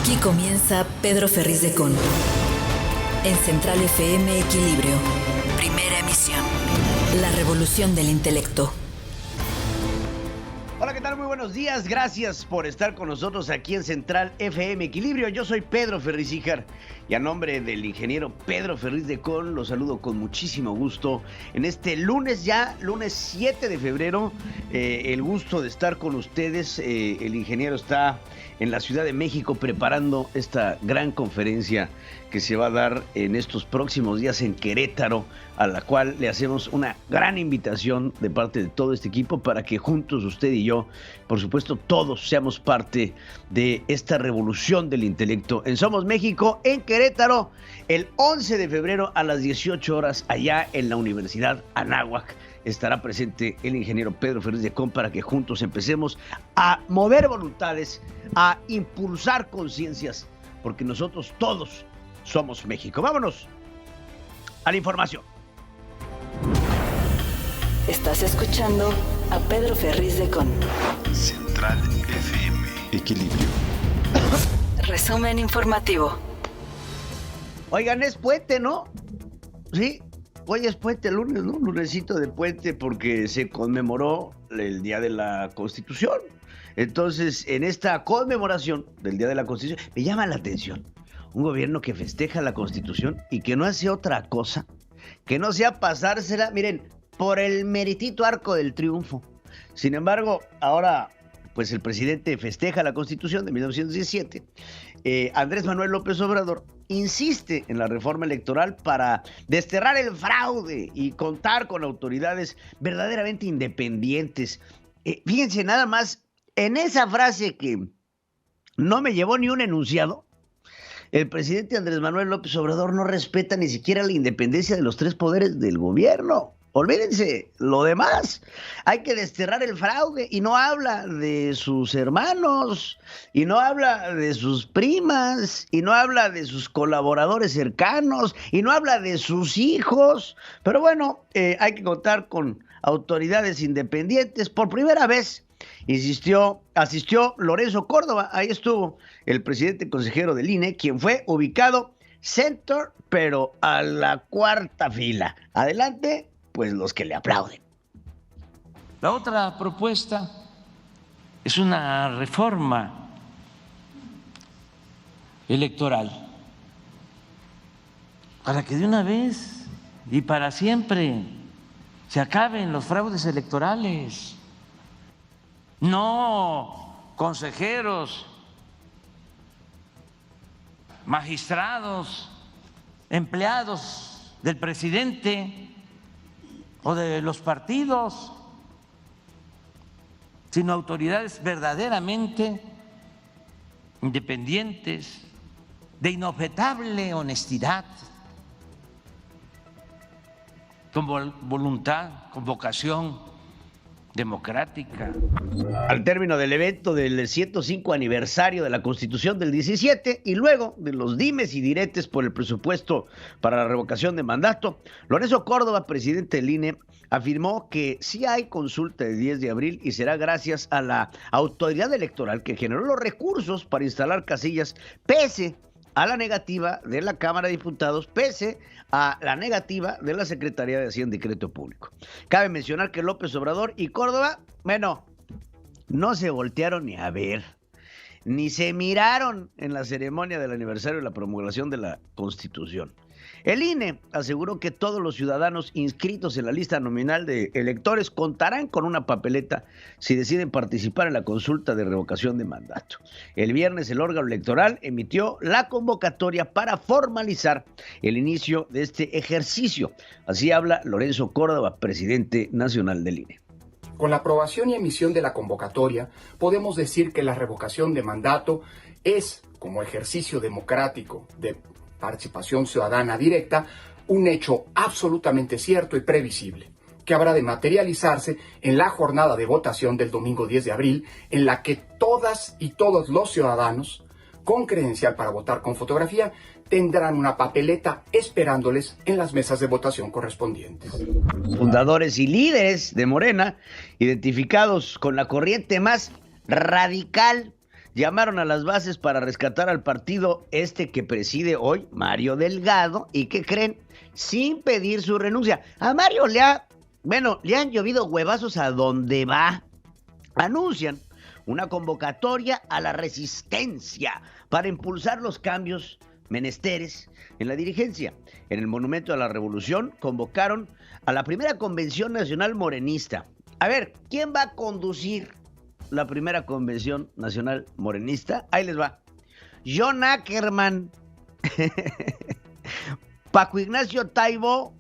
Aquí comienza Pedro Ferriz de Con. En Central FM Equilibrio. Primera emisión. La revolución del intelecto. Hola, ¿qué tal? Muy buenos días. Gracias por estar con nosotros aquí en Central FM Equilibrio. Yo soy Pedro Ferriz Híjar y a nombre del ingeniero Pedro Ferriz de Con los saludo con muchísimo gusto en este lunes 7 de febrero. El gusto de estar con ustedes. El ingeniero está en la Ciudad de México preparando esta gran conferencia que se va a dar en estos próximos días en Querétaro, a la cual le hacemos una gran invitación de parte de todo este equipo para que juntos usted y yo, por supuesto todos, seamos parte de esta revolución del intelecto en Somos México, en Querétaro, el 11 de febrero a las 18 horas, allá en la Universidad Anáhuac. Estará presente el ingeniero Pedro Ferriz de Con para que juntos empecemos a mover voluntades, a impulsar conciencias, porque nosotros todos somos México. Vámonos a la información. Estás escuchando a Pedro Ferriz de Con. Central FM Equilibrio. Resumen informativo. Oigan, es puente, ¿no? Sí, hoy es puente, lunes, ¿no? Lunesito de puente porque se conmemoró el Día de la Constitución. Entonces, en esta conmemoración del Día de la Constitución, me llama la atención un gobierno que festeja la Constitución y que no hace otra cosa, que no sea pasársela, miren, por el meritito Arco del Triunfo. Sin embargo, ahora, pues el presidente festeja la Constitución de 1917. Andrés Manuel López Obrador insiste en la reforma electoral para desterrar el fraude y contar con autoridades verdaderamente independientes. Fíjense nada más, en esa frase que no me llevó ni un enunciado, el presidente Andrés Manuel López Obrador no respeta ni siquiera la independencia de los tres poderes del gobierno. Olvídense lo demás. Hay que desterrar el fraude y no habla de sus hermanos, y no habla de sus primas, y no habla de sus colaboradores cercanos, y no habla de sus hijos. Pero bueno, hay que contar con autoridades independientes. Por primera vez asistió Lorenzo Córdoba. Ahí estuvo el presidente consejero del INE, quien fue ubicado center, pero a la cuarta fila. Adelante, pues los que le aplauden. La otra propuesta es una reforma electoral para que de una vez y para siempre se acaben los fraudes electorales. No consejeros, magistrados, empleados del presidente o de los partidos, sino autoridades verdaderamente independientes, de inobjetable honestidad, con voluntad, con vocación democrática. Al término del evento del 105 aniversario de la Constitución del 17 y luego de los dimes y diretes por el presupuesto para la revocación de mandato, Lorenzo Córdoba, presidente del INE, afirmó que sí hay consulta el 10 de abril y será gracias a la autoridad electoral que generó los recursos para instalar casillas, pese a la negativa de la Cámara de Diputados, pese a la negativa de la Secretaría de Hacienda y Crédito Público. Cabe mencionar que López Obrador y Córdoba, bueno, no se voltearon ni a ver, ni se miraron en la ceremonia del aniversario de la promulgación de la Constitución. El INE aseguró que todos los ciudadanos inscritos en la lista nominal de electores contarán con una papeleta si deciden participar en la consulta de revocación de mandato. El viernes el órgano electoral emitió la convocatoria para formalizar el inicio de este ejercicio. Así habla Lorenzo Córdoba, presidente nacional del INE. Con la aprobación y emisión de la convocatoria, podemos decir que la revocación de mandato es, como ejercicio democrático de participación ciudadana directa, un hecho absolutamente cierto y previsible, que habrá de materializarse en la jornada de votación del domingo 10 de abril, en la que todas y todos los ciudadanos con credencial para votar con fotografía tendrán una papeleta esperándoles en las mesas de votación correspondientes. Fundadores y líderes de Morena, identificados con la corriente más radical llamaron a las bases para rescatar al partido que preside hoy Mario Delgado, y ¿qué creen? Sin pedir su renuncia. A Mario le han llovido huevazos a donde va. Anuncian una convocatoria a la resistencia para impulsar los cambios menesteres en la dirigencia. En el Monumento a la Revolución convocaron a la primera Convención Nacional Morenista. A ver, ¿quién va a conducir la primera Convención Nacional Morenista? Ahí les va. John Ackerman, Paco Ignacio Taibo,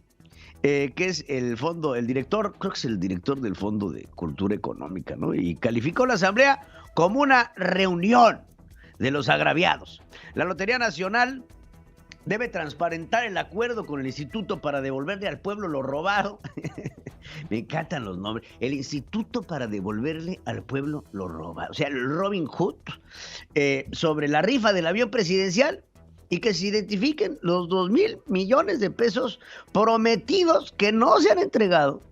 que es el director, creo que es el director del Fondo de Cultura Económica, ¿no? Y calificó la asamblea como una reunión de los agraviados. La Lotería Nacional debe transparentar el acuerdo con el Instituto para devolverle al pueblo lo robado. Me encantan los nombres. El Instituto para devolverle al pueblo lo robado. O sea, el Robin Hood, sobre la rifa del avión presidencial, y que se identifiquen los 2,000 millones de pesos prometidos que no se han entregado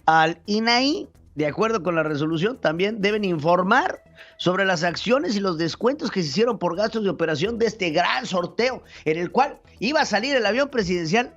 al INAI. De acuerdo con la resolución, también deben informar sobre las acciones y los descuentos que se hicieron por gastos de operación de este gran sorteo, en el cual iba a salir el avión presidencial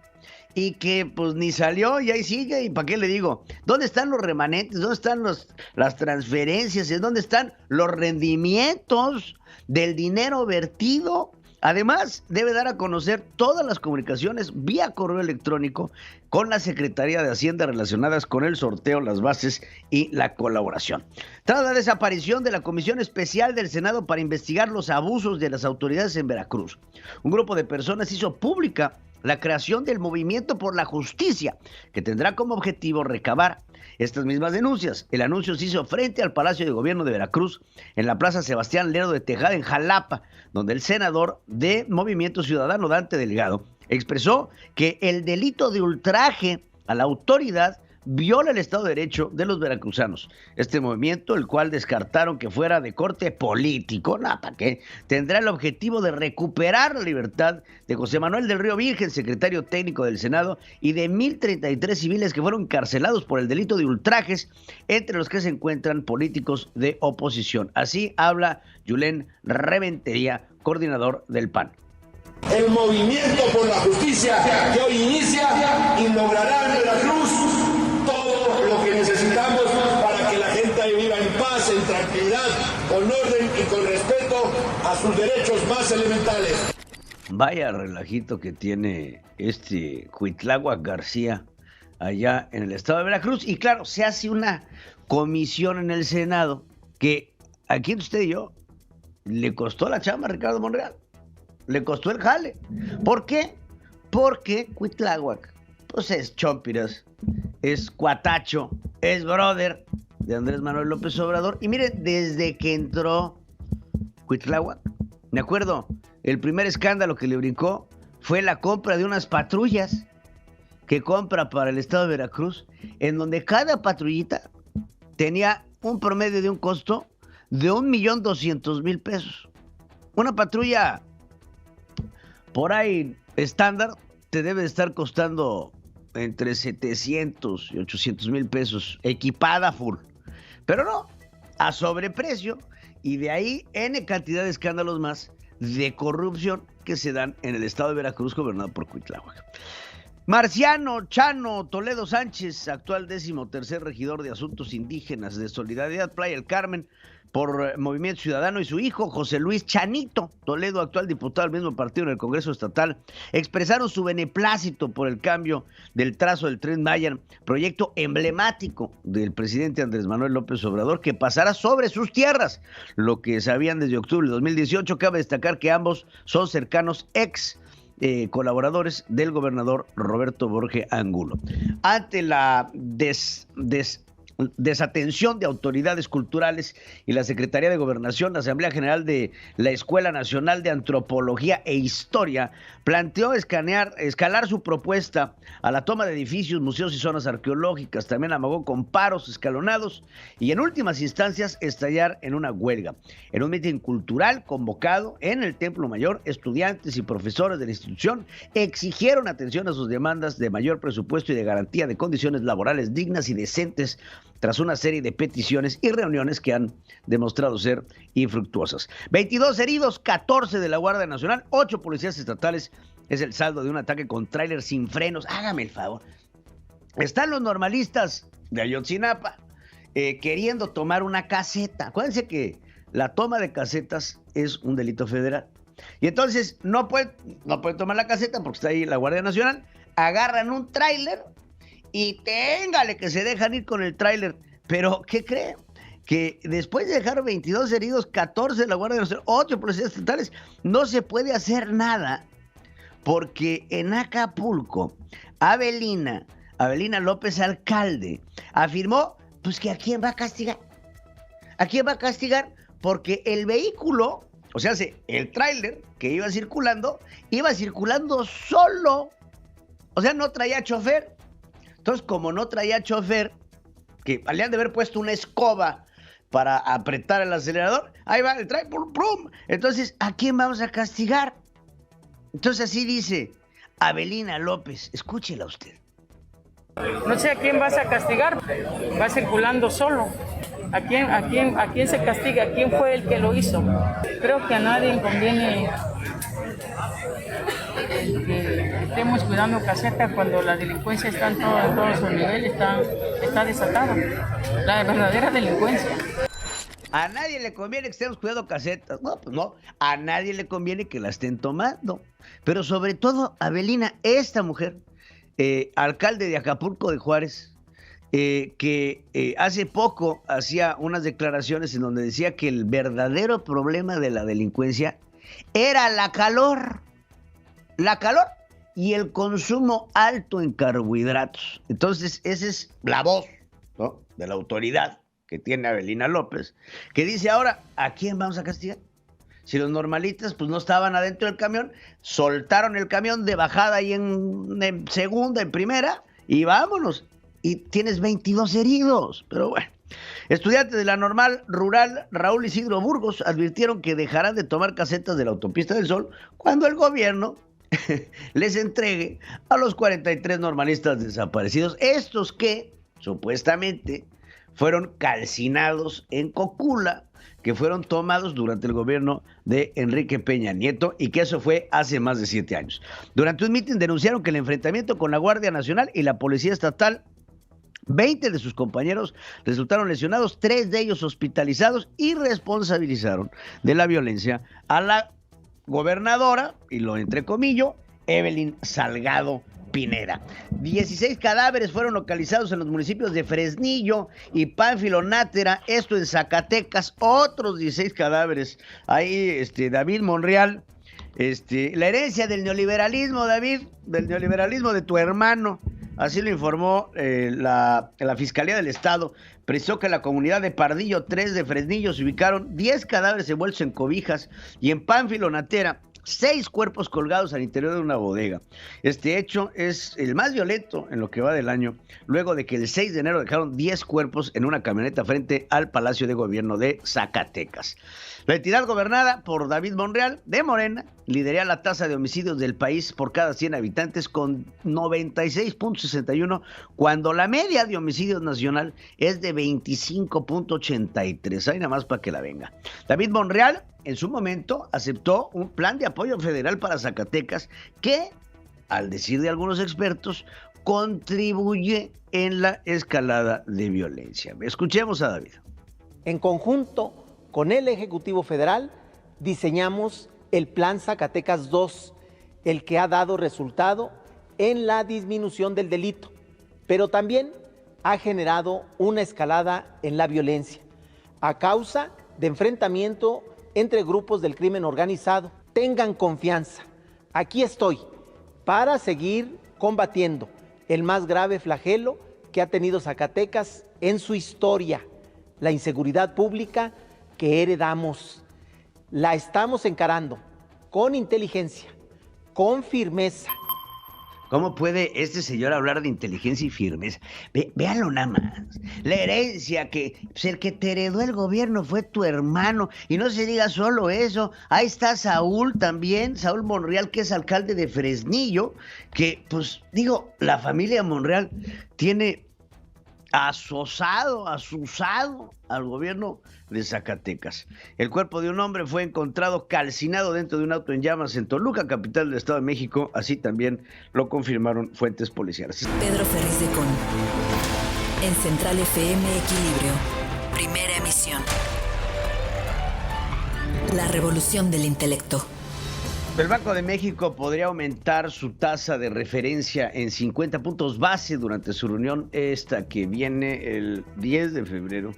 y que pues ni salió, y ahí sigue. ¿Y para qué le digo? ¿Dónde están los remanentes? ¿Dónde están las transferencias? ¿Dónde están los rendimientos del dinero vertido? Además, debe dar a conocer todas las comunicaciones vía correo electrónico con la Secretaría de Hacienda relacionadas con el sorteo, las bases y la colaboración. Tras la desaparición de la Comisión Especial del Senado para investigar los abusos de las autoridades en Veracruz, un grupo de personas hizo pública la creación del Movimiento por la Justicia, que tendrá como objetivo recabar estas mismas denuncias. El anuncio se hizo frente al Palacio de Gobierno de Veracruz, en la Plaza Sebastián Lerdo de Tejada, en Jalapa, donde el senador de Movimiento Ciudadano, Dante Delgado, expresó que el delito de ultraje a la autoridad viola el Estado de Derecho de los veracruzanos. Este movimiento, el cual descartaron que fuera de corte político, ¿para qué? Tendrá el objetivo de recuperar la libertad de José Manuel del Río Virgen, secretario técnico del Senado, y de 1,033 civiles que fueron encarcelados por el delito de ultrajes, entre los que se encuentran políticos de oposición. Así habla Yulén Reventería, coordinador del PAN. El Movimiento por la Justicia que hoy inicia y logrará en Veracruz todo lo que necesitamos para que la gente viva en paz, en tranquilidad, con orden y con respeto a sus derechos más elementales. Vaya relajito que tiene Cuitláhuac García allá en el estado de Veracruz. Y claro, se hace una comisión en el Senado que aquí usted y yo le costó la chamba a Ricardo Monreal. Le costó el jale. ¿Por qué? Porque Cuitláhuac, pues es chompiras, es cuatacho, es brother de Andrés Manuel López Obrador. Y mire, desde que entró Cuitláhuac, me acuerdo, el primer escándalo que le brincó fue la compra de unas patrullas que compra para el estado de Veracruz, en donde cada patrullita tenía un promedio de un costo de 1,200,000 pesos. Una patrulla por ahí estándar te debe de estar costando entre 700 y 800,000 pesos, equipada full. Pero no, a sobreprecio, y de ahí N cantidad de escándalos más de corrupción que se dan en el estado de Veracruz, gobernado por Cuitláhuac. Marciano Chano Toledo Sánchez, actual 13º regidor de Asuntos Indígenas de Solidaridad Playa del Carmen por Movimiento Ciudadano, y su hijo José Luis Chanito Toledo, actual diputado del mismo partido en el Congreso Estatal, expresaron su beneplácito por el cambio del trazo del Tren Maya, proyecto emblemático del presidente Andrés Manuel López Obrador, que pasará sobre sus tierras, lo que sabían desde octubre de 2018. Cabe destacar que ambos son cercanos colaboradores del gobernador Roberto Borge Angulo. Ante la desatención de autoridades culturales y la Secretaría de Gobernación, la Asamblea General de la Escuela Nacional de Antropología e Historia planteó escalar su propuesta a la toma de edificios, museos y zonas arqueológicas. También amagó con paros escalonados y en últimas instancias estallar en una huelga. En un mitin cultural convocado en el Templo Mayor, estudiantes y profesores de la institución exigieron atención a sus demandas de mayor presupuesto y de garantía de condiciones laborales dignas y decentes tras una serie de peticiones y reuniones que han demostrado ser infructuosas. 22 heridos, 14 de la Guardia Nacional, 8 policías estatales. Es el saldo de un ataque con tráiler sin frenos. Hágame el favor. Están los normalistas de Ayotzinapa queriendo tomar una caseta. Acuérdense que la toma de casetas es un delito federal. Y entonces no pueden tomar la caseta porque está ahí la Guardia Nacional. Agarran un tráiler y téngale que se dejan ir con el tráiler. Pero, ¿qué creen? Que después de dejar 22 heridos, 14 de la Guardia Nacional, 8 policías estatales, no se puede hacer nada porque en Acapulco, Avelina López, alcalde, afirmó pues que ¿a quién va a castigar? ¿A quién va a castigar? Porque el vehículo, o sea, el tráiler que iba circulando solo. O sea, no traía chofer. Entonces, como no traía chofer, que le han de haber puesto una escoba para apretar el acelerador, ahí va el tráiler, ¡pum, pum! Entonces, ¿a quién vamos a castigar? Entonces, así dice Avelina López. Escúchela usted. No sé a quién vas a castigar, va circulando solo. ¿A quién se castiga? ¿A quién fue el que lo hizo? Creo que a nadie conviene que estemos cuidando casetas cuando la delincuencia está en todos sus niveles, está desatada. La verdadera delincuencia. A nadie le conviene que estemos cuidando casetas. No, pues no. A nadie le conviene que la estén tomando. Pero sobre todo, Avelina, esta mujer, alcalde de Acapulco de Juárez, que hace poco hacía unas declaraciones en donde decía que el verdadero problema de la delincuencia era la calor y el consumo alto en carbohidratos. Entonces, esa es la voz, ¿no?, de la autoridad que tiene Avelina López, que dice ahora, ¿a quién vamos a castigar? Si los normalistas pues no estaban adentro del camión, soltaron el camión de bajada y en segunda, en primera, y vámonos. Y tienes 22 heridos, pero bueno. Estudiantes de la Normal Rural Raúl Isidro Burgos advirtieron que dejarán de tomar casetas de la Autopista del Sol cuando el gobierno les entregue a los 43 normalistas desaparecidos, estos que supuestamente fueron calcinados en Cocula, que fueron tomados durante el gobierno de Enrique Peña Nieto y que eso fue hace más de 7 años. Durante un mitin denunciaron que el enfrentamiento con la Guardia Nacional y la Policía Estatal, 20 de sus compañeros resultaron lesionados, 3 de ellos hospitalizados, y responsabilizaron de la violencia a la gobernadora, y lo entrecomillo, Evelyn Salgado Pineda. 16 cadáveres fueron localizados en los municipios de Fresnillo y Pánfilo Nájera, esto en Zacatecas. Otros 16 cadáveres. Ahí David Monreal, la herencia del neoliberalismo, David, del neoliberalismo de tu hermano. Así lo informó la Fiscalía del Estado. Precisó que en la comunidad de Pardillo 3 de Fresnillo se ubicaron 10 cadáveres envueltos en cobijas, y en Pánfilo Nájera 6 cuerpos colgados al interior de una bodega. Este hecho es el más violento en lo que va del año, luego de que el 6 de enero dejaron 10 cuerpos en una camioneta frente al Palacio de Gobierno de Zacatecas. La entidad gobernada por David Monreal, de Morena, lidera la tasa de homicidios del país por cada 100 habitantes con 96.61, cuando la media de homicidios nacional es de 25.83. Ahí nada más para que la venga. David Monreal, en su momento, aceptó un plan de apoyo federal para Zacatecas que, al decir de algunos expertos, contribuye en la escalada de violencia. Escuchemos a David. En conjunto con el Ejecutivo Federal, diseñamos el Plan Zacatecas 2, el que ha dado resultado en la disminución del delito, pero también ha generado una escalada en la violencia, a causa de enfrentamiento entre grupos del crimen organizado. Tengan confianza, aquí estoy para seguir combatiendo el más grave flagelo que ha tenido Zacatecas en su historia, la inseguridad pública que heredamos. La estamos encarando con inteligencia, con firmeza. ¿Cómo puede este señor hablar de inteligencia y firmeza? Véanlo nada más. La herencia pues el que te heredó el gobierno fue tu hermano. Y no se diga solo eso. Ahí está Saúl también, Saúl Monreal, que es alcalde de Fresnillo, que, pues, digo, la familia Monreal tiene asusado al gobierno de Zacatecas. El cuerpo de un hombre fue encontrado calcinado dentro de un auto en llamas en Toluca, capital del Estado de México. Así también lo confirmaron fuentes policiales. Pedro Ferriz de Con. En Central FM Equilibrio. Primera emisión. La revolución del intelecto. El Banco de México podría aumentar su tasa de referencia en 50 puntos base durante su reunión esta que viene el 10 de febrero,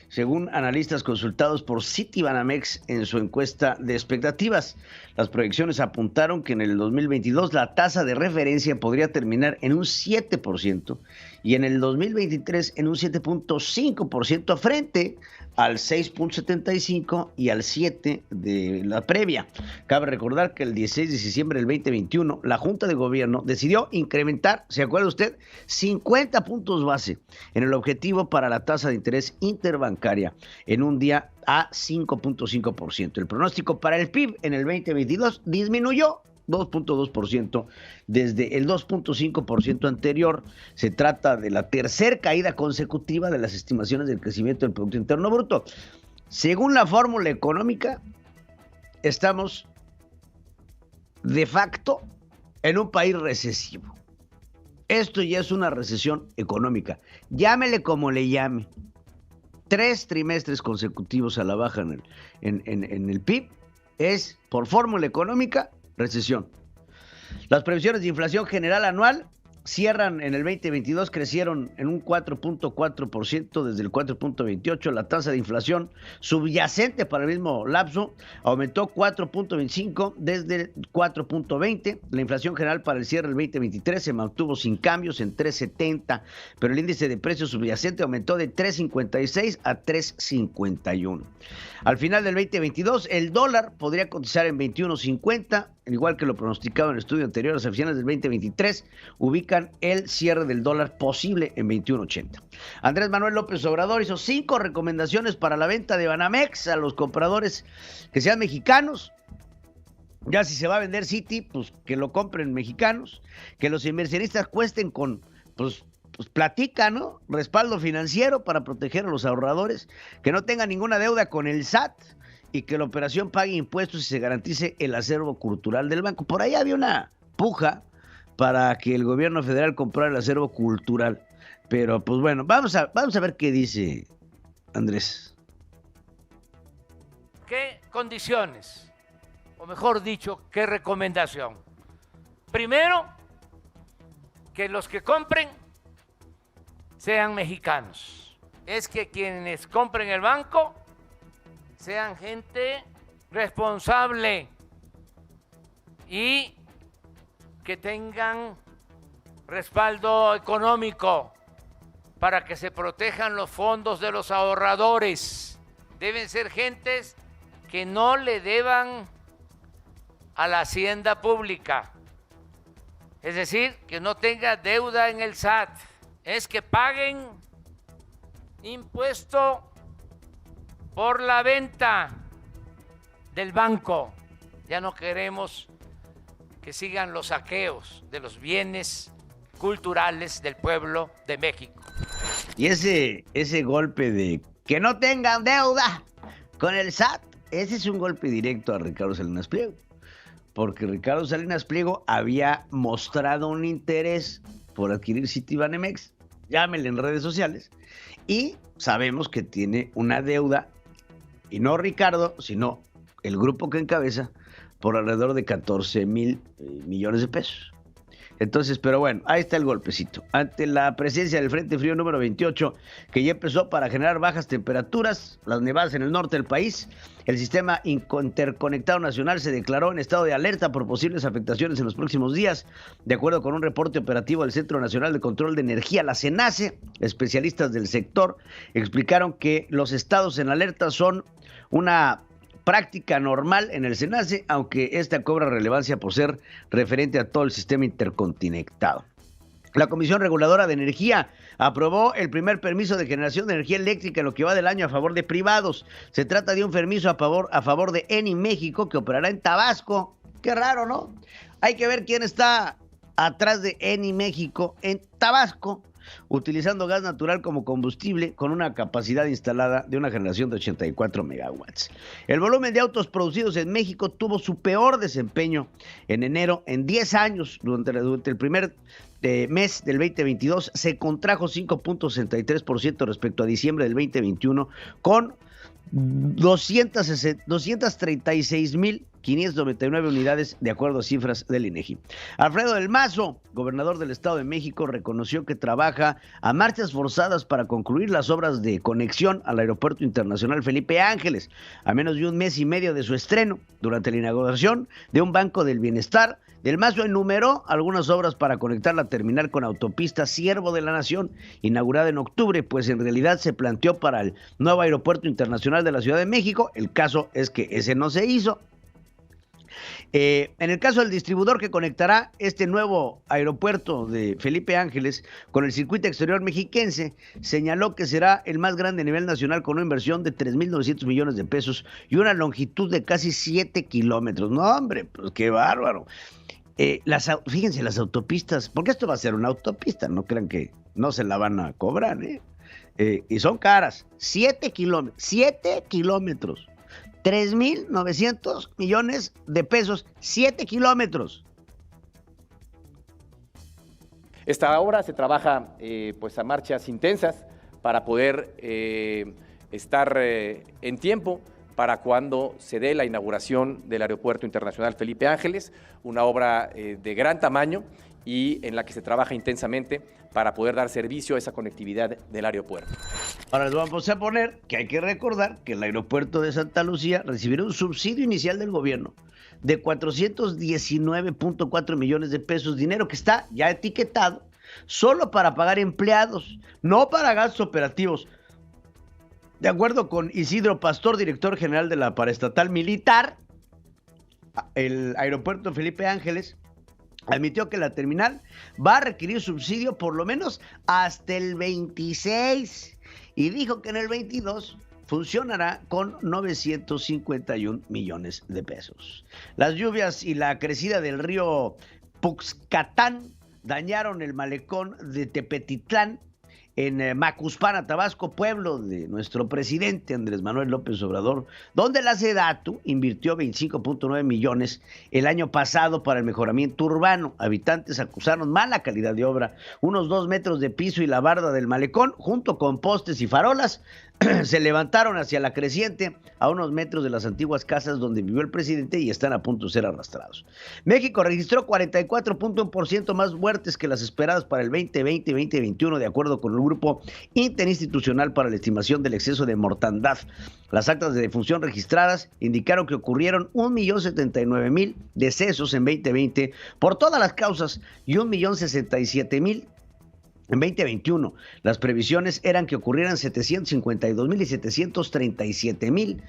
según analistas consultados por Citibanamex en su encuesta de expectativas. Las proyecciones apuntaron que en el 2022 la tasa de referencia podría terminar en un 7% y en el 2023 en un 7.5% frente al 6.75 y al 7 de la previa. Cabe recordar que el 16 de diciembre del 2021 la Junta de Gobierno decidió incrementar, ¿se acuerda usted?, 50 puntos base en el objetivo para la tasa de interés interbancaria en un día a 5.5%. El pronóstico para el PIB en el 2022 disminuyó 2.2% desde el 2.5% anterior. Se trata de la tercera caída consecutiva de las estimaciones del crecimiento del Producto Interno Bruto. Según la fórmula económica, estamos de facto en un país recesivo. Esto ya es una recesión económica. Llámele como le llame. 3 trimestres consecutivos a la baja en el PIB es, por fórmula económica, recesión. Las previsiones de inflación general anual cierran en el 2022, crecieron en un 4.4% desde el 4.28%. La tasa de inflación subyacente para el mismo lapso aumentó 4.25% desde el 4.20%. La inflación general para el cierre del 2023 se mantuvo sin cambios en 3.70%, pero el índice de precios subyacente aumentó de 3.56 a 3.51. Al final del 2022, el dólar podría cotizar en 21.50, al igual que lo pronosticado en el estudio anterior. Las finales del 2023 ubican el cierre del dólar posible en 21.80. Andrés Manuel López Obrador hizo 5 recomendaciones para la venta de Banamex a los compradores que sean mexicanos. Ya si se va a vender Citi, pues que lo compren mexicanos, que los inversionistas cuesten con, pues platica, ¿no?, respaldo financiero para proteger a los ahorradores, que no tengan ninguna deuda con el SAT y que la operación pague impuestos y se garantice el acervo cultural del banco. Por ahí había una puja para que el gobierno federal comprara el acervo cultural, pero pues bueno, vamos a ver qué dice Andrés. ¿Qué condiciones? O mejor dicho, ¿qué recomendación? Primero, que los que compren sean mexicanos. Es que quienes compren el banco sean gente responsable y que tengan respaldo económico para que se protejan los fondos de los ahorradores. Deben ser gentes que no le deban a la hacienda pública, es decir, que no tenga deuda en el SAT. Es que paguen impuesto por la venta del banco. Ya no queremos que sigan los saqueos de los bienes culturales del pueblo de México. Y ese golpe de que no tengan deuda con el SAT, ese es un golpe directo a Ricardo Salinas Pliego, porque Ricardo Salinas Pliego había mostrado un interés por adquirir Citibanamex, llámenle en redes sociales, y sabemos que tiene una deuda, y no Ricardo, sino el grupo que encabeza, por alrededor de 14,000 millones de pesos. Entonces, pero bueno, ahí está el golpecito. Ante la presencia del Frente Frío número 28, que ya empezó para generar bajas temperaturas, las nevadas en el norte del país, el Sistema Interconectado Nacional se declaró en estado de alerta por posibles afectaciones en los próximos días. De acuerdo con un reporte operativo del Centro Nacional de Control de Energía, la CENACE, especialistas del sector explicaron que los estados en alerta son una práctica normal en el SENACE, aunque esta cobra relevancia por ser referente a todo el sistema interconectado. La Comisión Reguladora de Energía aprobó el primer permiso de generación de energía eléctrica en lo que va del año a favor de privados. Se trata de un permiso a favor de Eni México, que operará en Tabasco. Qué raro, ¿no? Hay que ver quién está atrás de Eni México en Tabasco. utilizando gas natural como combustible con una capacidad instalada de una generación de 84 megawatts. El volumen de autos producidos en México tuvo su peor desempeño en enero en 10 años. Durante el primer mes del 2022 se contrajo 5.63% respecto a diciembre del 2021 con 236,599 unidades de acuerdo a cifras del INEGI. Alfredo del Mazo, gobernador del Estado de México, reconoció que trabaja a marchas forzadas para concluir las obras de conexión al Aeropuerto Internacional Felipe Ángeles, a menos de un mes y medio de su estreno. Durante la inauguración de un Banco del Bienestar, Del Mazo enumeró algunas obras para conectar la terminal con autopista Siervo de la Nación, inaugurada en octubre, pues en realidad se planteó para el nuevo Aeropuerto Internacional de la Ciudad de México. El caso es que ese no se hizo. En el caso del distribuidor que conectará este nuevo aeropuerto de Felipe Ángeles con el circuito exterior mexiquense, señaló que será el más grande a nivel nacional con una inversión de 3,900 millones de pesos y una longitud de casi 7 kilómetros. No, hombre, pues qué bárbaro. Fíjense, las autopistas, porque esto va a ser una autopista, no crean que no se la van a cobrar, y son caras. 7 kilómetros. 3,900 millones de pesos, 7 kilómetros. Esta obra se trabaja pues a marchas intensas para poder estar en tiempo para cuando se dé la inauguración del Aeropuerto Internacional Felipe Ángeles, una obra de gran tamaño y en la que se trabaja intensamente para poder dar servicio a esa conectividad del aeropuerto. Ahora les vamos a poner que hay que recordar que el aeropuerto de Santa Lucía recibirá un subsidio inicial del gobierno de 419.4 millones de pesos, dinero que está ya etiquetado solo para pagar empleados, no para gastos operativos. De acuerdo con Isidro Pastor, director general de la Paraestatal Militar, el aeropuerto Felipe Ángeles admitió que la terminal va a requerir subsidio por lo menos hasta el 26 y dijo que en el 22 funcionará con 951 millones de pesos. Las lluvias y la crecida del río Puxcatán dañaron el malecón de Tepetitlán en Macuspana, Tabasco, pueblo de nuestro presidente Andrés Manuel López Obrador, donde la SEDATU invirtió 25.9 millones el año pasado para el mejoramiento urbano. Habitantes acusaron mala calidad de obra, unos 2 metros de piso y la barda del malecón, junto con postes y farolas, se levantaron hacia la creciente a unos metros de las antiguas casas donde vivió el presidente y están a punto de ser arrastrados. México registró 44.1% más muertes que las esperadas para el 2020 y 2021, de acuerdo con el Grupo Interinstitucional para la Estimación del Exceso de Mortandad. Las actas de defunción registradas indicaron que ocurrieron 1,079,000 decesos en 2020 por todas las causas y 1,067,000 en 2021. Las previsiones eran que ocurrieran 752,000 y 737,000.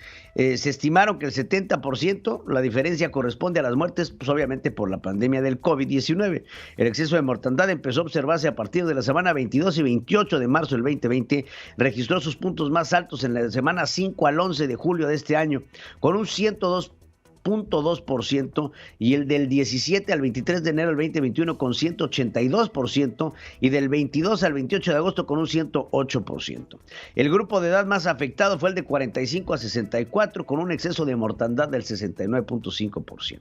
Se estimaron que el 70%, la diferencia corresponde a las muertes, pues obviamente por la pandemia del COVID-19. El exceso de mortandad empezó a observarse a partir de la semana 22 y 28 de marzo del 2020. Registró sus puntos más altos en la semana 5 al 11 de julio de este año, con un 102.2% y el del 17 al 23 de enero del 2021 con 182% y del 22 al 28 de agosto con un 108%. El grupo de edad más afectado fue el de 45 a 64 con un exceso de mortandad del 69.5%.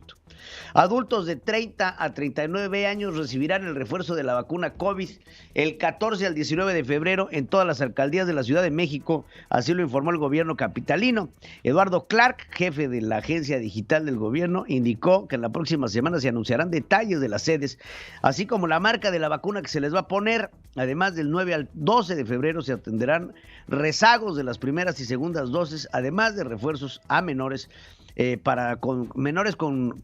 Adultos de 30 a 39 años recibirán el refuerzo de la vacuna COVID el 14 al 19 de febrero en todas las alcaldías de la Ciudad de México, así lo informó el gobierno capitalino. Eduardo Clark, jefe de la agencia digital del gobierno, indicó que en la próxima semana se anunciarán detalles de las sedes, así como la marca de la vacuna que se les va a poner. Además, del 9 al 12 de febrero se atenderán rezagos de las primeras y segundas dosis, además de refuerzos a menores con menores con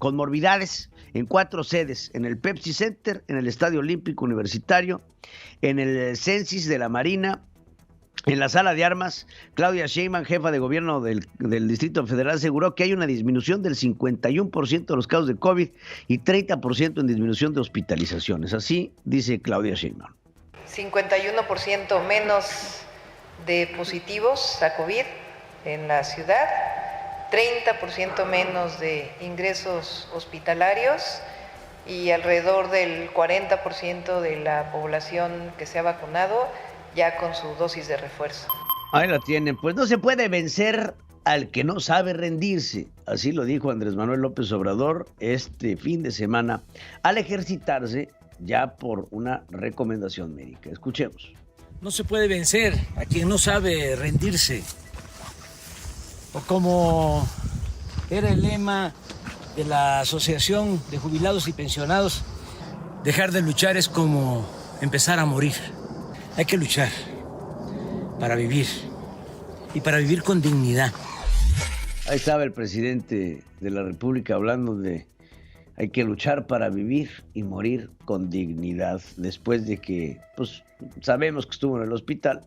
morbidades en 4 sedes: en el Pepsi Center, en el Estadio Olímpico Universitario, en el Censis de la Marina, en la Sala de Armas. Claudia Sheinbaum, jefa de gobierno del Distrito Federal, aseguró que hay una disminución del 51% de los casos de COVID y 30% en disminución de hospitalizaciones. Así dice Claudia Sheinbaum. 51% menos de positivos a COVID en la ciudad, 30% menos de ingresos hospitalarios y alrededor del 40% de la población que se ha vacunado ya con su dosis de refuerzo. Ahí la tienen. Pues no se puede vencer al que no sabe rendirse. Así lo dijo Andrés Manuel López Obrador este fin de semana al ejercitarse ya por una recomendación médica. Escuchemos. No se puede vencer a quien no sabe rendirse. O como era el lema de la Asociación de Jubilados y Pensionados, dejar de luchar es como empezar a morir. Hay que luchar para vivir y para vivir con dignidad. Ahí estaba el presidente de la República hablando de hay que luchar para vivir y morir con dignidad, después de que, pues, sabemos que estuvo en el hospital,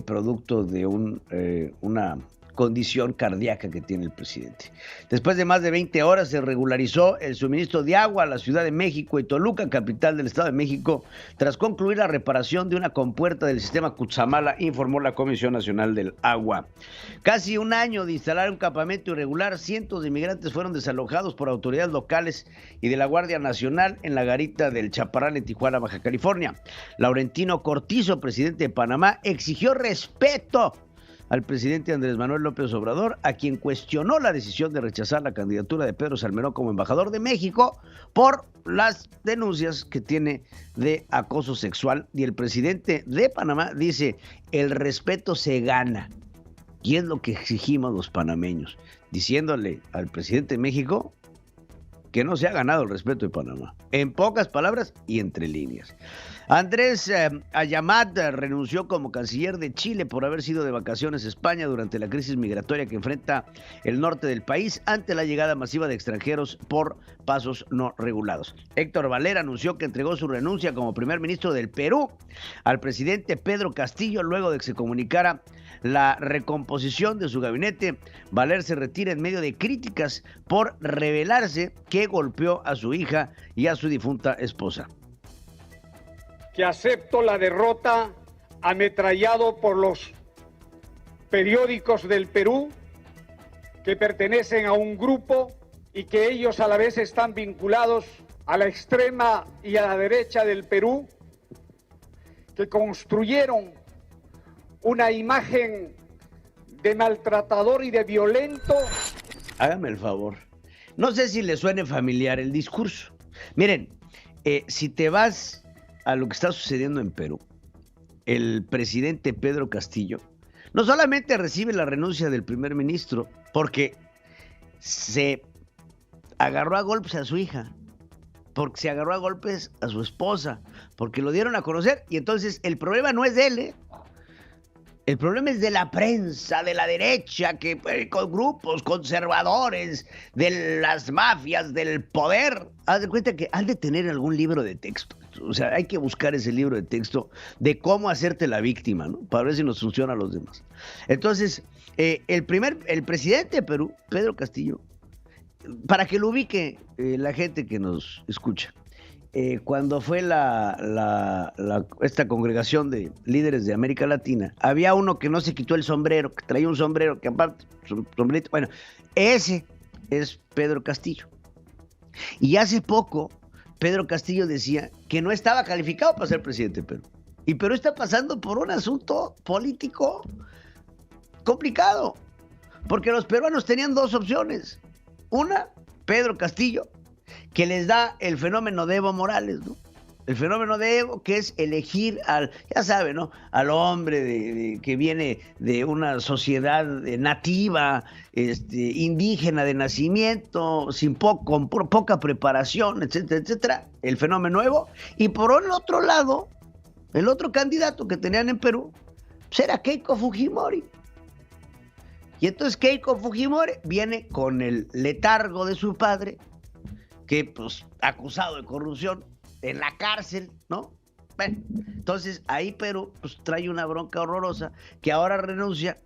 producto de una condición cardíaca que tiene el presidente. Después de más de 20 horas se regularizó el suministro de agua a la Ciudad de México y Toluca, capital del Estado de México, tras concluir la reparación de una compuerta del sistema Cutzamala, informó la Comisión Nacional del Agua. Casi un año de instalar un campamento irregular, cientos de inmigrantes fueron desalojados por autoridades locales y de la Guardia Nacional en la garita del Chaparral en Tijuana, Baja California. Laurentino Cortizo, presidente de Panamá, exigió respeto al presidente Andrés Manuel López Obrador, a quien cuestionó la decisión de rechazar la candidatura de Pedro Salmerón como embajador de México por las denuncias que tiene de acoso sexual. Y el presidente de Panamá dice, el respeto se gana. Y es lo que exigimos los panameños, diciéndole al presidente de México que no se ha ganado el respeto de Panamá. En pocas palabras y entre líneas. Andrés Ayamat renunció como canciller de Chile por haber sido de vacaciones a España durante la crisis migratoria que enfrenta el norte del país ante la llegada masiva de extranjeros por pasos no regulados. Héctor Valera anunció que entregó su renuncia como primer ministro del Perú al presidente Pedro Castillo luego de que se comunicara la recomposición de su gabinete. Valer se retira en medio de críticas por revelarse que golpeó a su hija y a su difunta esposa. Que acepto la derrota ametrallado por los periódicos del Perú que pertenecen a un grupo y que ellos a la vez están vinculados a la extrema y a la derecha del Perú, que construyeron una imagen de maltratador y de violento. Hágame el favor. No sé si le suene familiar el discurso. Miren, si te vas a lo que está sucediendo en Perú, el presidente Pedro Castillo no solamente recibe la renuncia del primer ministro, porque se agarró a golpes a su hija, porque se agarró a golpes a su esposa, porque lo dieron a conocer, y entonces el problema no es de él, El problema es de la prensa, de la derecha, que con grupos conservadores, de las mafias, del poder. Haz de cuenta que han de tener algún libro de texto. O sea, hay que buscar ese libro de texto de cómo hacerte la víctima, ¿no? Para ver si nos funciona a los demás. Entonces, el presidente de Perú, Pedro Castillo, para que lo ubique la gente que nos escucha, cuando fue esta congregación de líderes de América Latina, había uno que no se quitó el sombrero, que traía un sombrero, que aparte, sombrerito, bueno, ese es Pedro Castillo. Y hace poco, Pedro Castillo decía que no estaba calificado para ser presidente de Perú. Y Perú está pasando por un asunto político complicado, porque los peruanos tenían dos opciones. Una, Pedro Castillo, que les da el fenómeno de Evo Morales, ¿no? El fenómeno de Evo, que es elegir ya sabe, ¿no? Al hombre que viene de una sociedad nativa, indígena de nacimiento, con poca preparación, etcétera, etcétera. El fenómeno Evo. Y por el otro lado, el otro candidato que tenían en Perú, pues era Keiko Fujimori. Y entonces Keiko Fujimori viene con el letargo de su padre, que pues acusado de corrupción en la cárcel, ¿no? Bueno, entonces ahí Perú pues trae una bronca horrorosa que ahora renuncia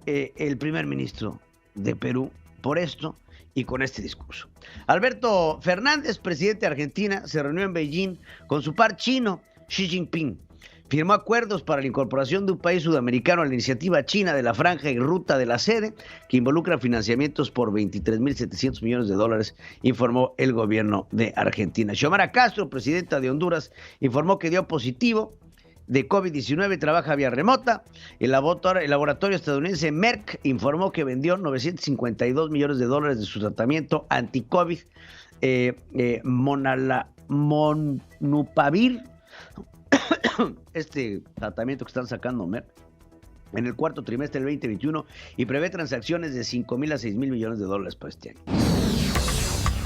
el primer ministro de Perú por esto y con este discurso. Alberto Fernández, presidente de Argentina, se reunió en Beijing con su par chino, Xi Jinping. firmó acuerdos para la incorporación de un país sudamericano a la iniciativa china de la Franja y Ruta de la Sede, que involucra financiamientos por $23.700 millones, informó el gobierno de Argentina. Xiomara Castro, presidenta de Honduras, informó que dio positivo de COVID-19, trabaja vía remota. El laboratorio estadounidense Merck informó que vendió $952 millones de su tratamiento anti-COVID, Molnupiravir, este tratamiento que están sacando Merck, en el cuarto trimestre del 2021, y prevé transacciones de $5,000 a $6,000 millones para este año.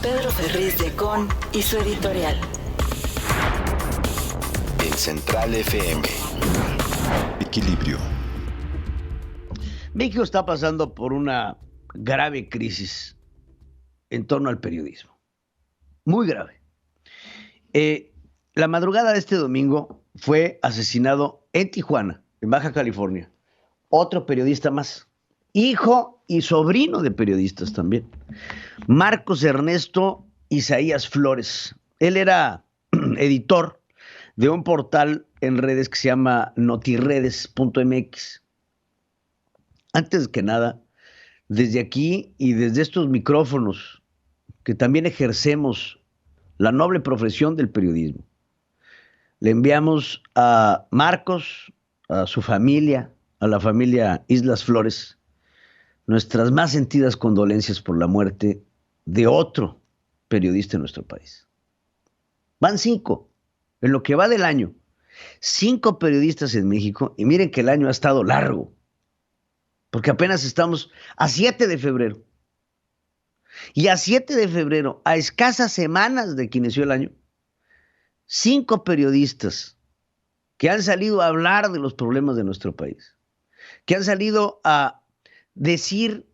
Pedro Ferriz de Con y su editorial. En Central FM. Equilibrio. México está pasando por una grave crisis en torno al periodismo. Muy grave. La madrugada de este domingo fue asesinado en Tijuana, en Baja California, otro periodista más, hijo y sobrino de periodistas también, Marcos Ernesto Isaías Flores. Él era editor de un portal en redes que se llama notiredes.mx. Antes que nada, desde aquí y desde estos micrófonos, que también ejercemos la noble profesión del periodismo, le enviamos a Marcos, a su familia, a la familia Islas Flores, nuestras más sentidas condolencias por la muerte de otro periodista en nuestro país. Van 5, en lo que va del año, 5 periodistas en México, y miren que el año ha estado largo, porque apenas estamos a 7 de febrero. Y a 7 de febrero, a escasas semanas de que inició el año, 5 periodistas que han salido a hablar de los problemas de nuestro país, que han salido a decir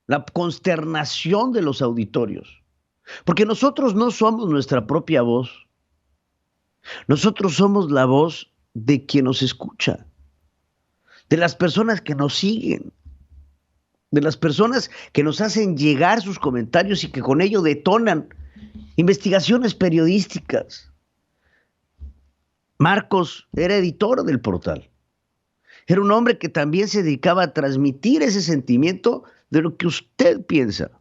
la consternación de los auditorios, porque nosotros no somos nuestra propia voz, nosotros somos la voz de quien nos escucha, de las personas que nos siguen, de las personas que nos hacen llegar sus comentarios y que con ello detonan investigaciones periodísticas. Marcos era editor del portal. Era un hombre que también se dedicaba a transmitir ese sentimiento de lo que usted piensa.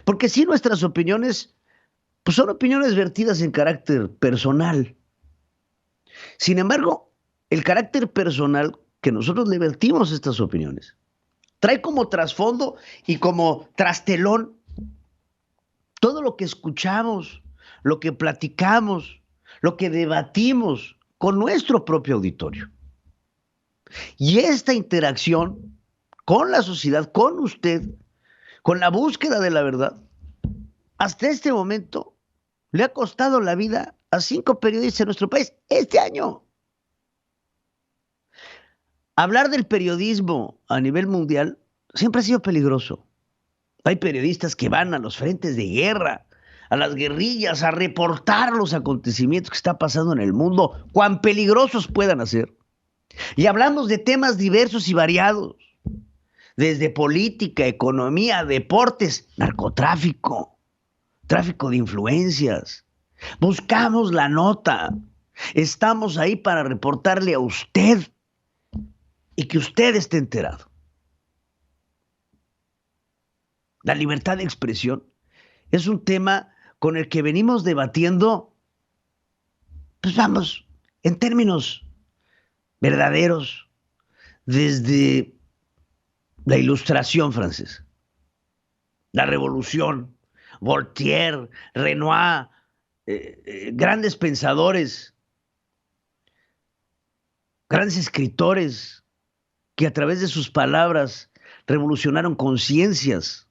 Porque sí, nuestras opiniones, pues son opiniones vertidas en carácter personal. Sin embargo, el carácter personal que nosotros le vertimos a estas opiniones trae como trasfondo y como trastelón todo lo que escuchamos, lo que platicamos, lo que debatimos con nuestro propio auditorio. Y esta interacción con la sociedad, con usted, con la búsqueda de la verdad, hasta este momento le ha costado la vida a 5 periodistas en nuestro país este año. Hablar del periodismo a nivel mundial siempre ha sido peligroso. Hay periodistas que van a los frentes de guerra, a las guerrillas, a reportar los acontecimientos que está pasando en el mundo, cuán peligrosos puedan ser. Y hablamos de temas diversos y variados, desde política, economía, deportes, narcotráfico, tráfico de influencias. Buscamos la nota. Estamos ahí para reportarle a usted y que usted esté enterado. La libertad de expresión es un tema con el que venimos debatiendo, pues vamos, en términos verdaderos, desde la Ilustración francesa, la Revolución, Voltaire, Renoir, grandes pensadores, grandes escritores que a través de sus palabras revolucionaron conciencias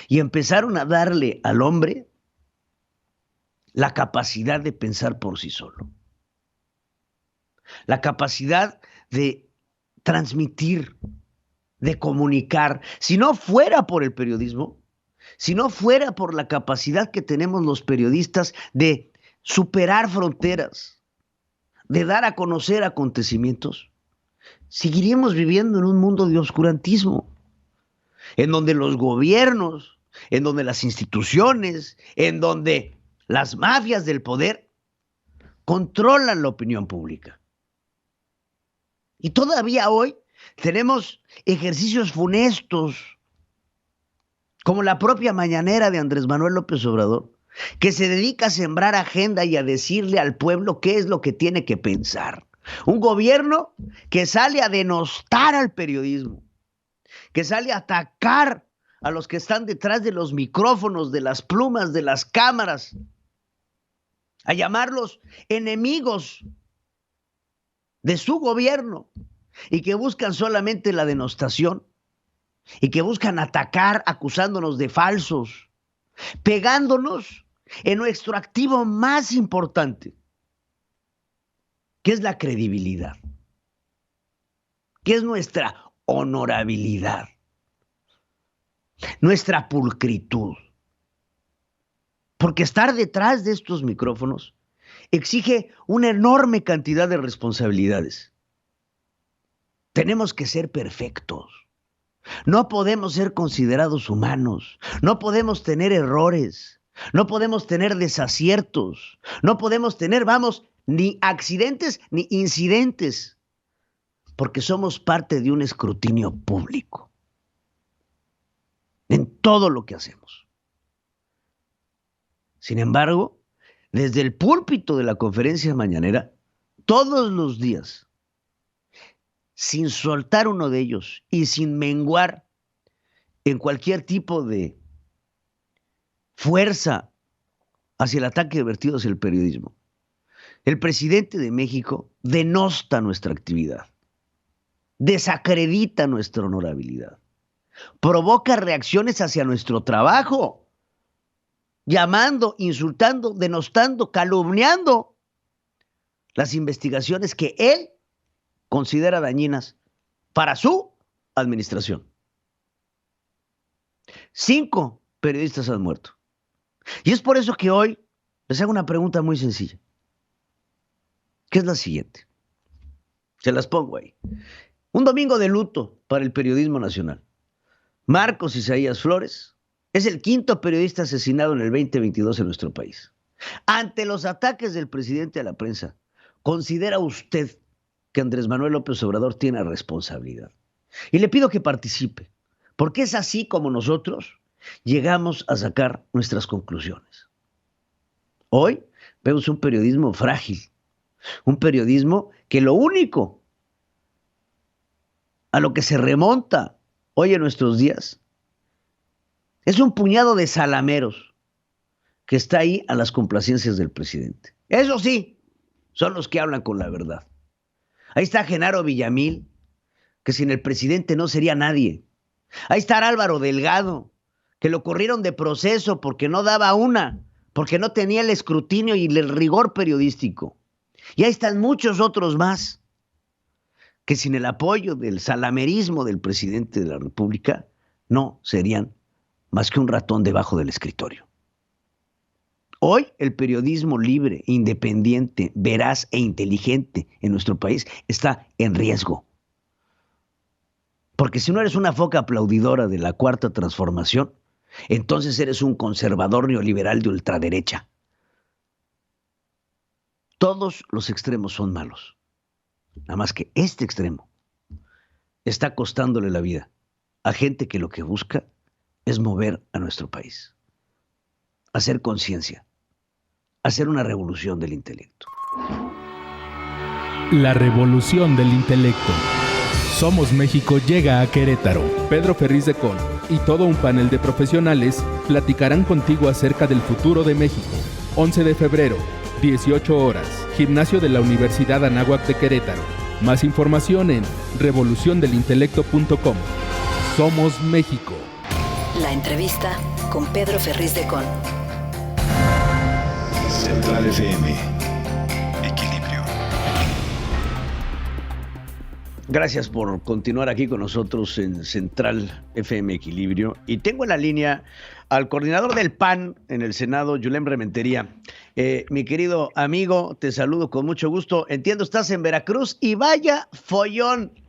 y empezaron a darle al hombre la capacidad de pensar por sí solo, la capacidad de transmitir, de comunicar. Si no fuera por el periodismo, si no fuera por la capacidad que tenemos los periodistas de superar fronteras, de dar a conocer acontecimientos, seguiríamos viviendo en un mundo de oscurantismo, en donde los gobiernos, en donde las instituciones, en donde las mafias del poder controlan la opinión pública. Y todavía hoy tenemos ejercicios funestos, como la propia mañanera de Andrés Manuel López Obrador, que se dedica a sembrar agenda y a decirle al pueblo qué es lo que tiene que pensar. Un gobierno que sale a denostar al periodismo, que sale a atacar a los que están detrás de los micrófonos, de las plumas, de las cámaras, a llamarlos enemigos de su gobierno y que buscan solamente la denostación y que buscan atacar acusándonos de falsos, pegándonos en nuestro activo más importante, que es la credibilidad, que es nuestra honorabilidad, nuestra pulcritud. Porque estar detrás de estos micrófonos exige una enorme cantidad de responsabilidades. Tenemos que ser perfectos. No podemos ser considerados humanos. No podemos tener errores. No podemos tener desaciertos. No podemos tener, ni accidentes ni incidentes. Porque somos parte de un escrutinio público. En todo lo que hacemos. Sin embargo, desde el púlpito de la conferencia mañanera, todos los días, sin soltar uno de ellos y sin menguar en cualquier tipo de fuerza hacia el ataque vertido hacia el periodismo, el presidente de México denosta nuestra actividad, desacredita nuestra honorabilidad, provoca reacciones hacia nuestro trabajo, llamando, insultando, denostando, calumniando las investigaciones que él considera dañinas para su administración. 5 periodistas han muerto. Y es por eso que hoy les hago una pregunta muy sencilla, que es la siguiente. Se las pongo ahí. Un domingo de luto para el periodismo nacional. Marcos Isaías Flores es el 5º periodista asesinado en el 2022 en nuestro país. Ante los ataques del presidente a la prensa, ¿considera usted que Andrés Manuel López Obrador tiene responsabilidad? Y le pido que participe, porque es así como nosotros llegamos a sacar nuestras conclusiones. Hoy vemos un periodismo frágil, un periodismo que lo único a lo que se remonta hoy en nuestros días es un puñado de salameros que está ahí a las complacencias del presidente. Eso sí, son los que hablan con la verdad. Ahí está Genaro Villamil, que sin el presidente no sería nadie. Ahí está Álvaro Delgado, que lo corrieron de proceso porque no daba una, porque no tenía el escrutinio y el rigor periodístico. Y ahí están muchos otros más, que sin el apoyo del salamerismo del presidente de la República, no serían más que un ratón debajo del escritorio. Hoy el periodismo libre, independiente, veraz e inteligente en nuestro país está en riesgo. Porque si no eres una foca aplaudidora de la Cuarta Transformación, entonces eres un conservador neoliberal de ultraderecha. Todos los extremos son malos. Nada más que este extremo está costándole la vida a gente que lo que busca es mover a nuestro país, hacer conciencia, hacer una revolución del intelecto. La revolución del intelecto. Somos México llega a Querétaro. Pedro Ferriz de Con y todo un panel de profesionales platicarán contigo acerca del futuro de México. 11 de febrero, 18 horas, Gimnasio de la Universidad Anáhuac de Querétaro. Más información en revoluciondelintelecto.com. Somos México. La entrevista con Pedro Ferriz de Con. Central FM. Equilibrio. Gracias por continuar aquí con nosotros en Central FM Equilibrio. Y tengo en la línea al coordinador del PAN en el Senado, Yulem Rementería. Mi querido amigo, te saludo con mucho gusto. Entiendo, estás en Veracruz y vaya follón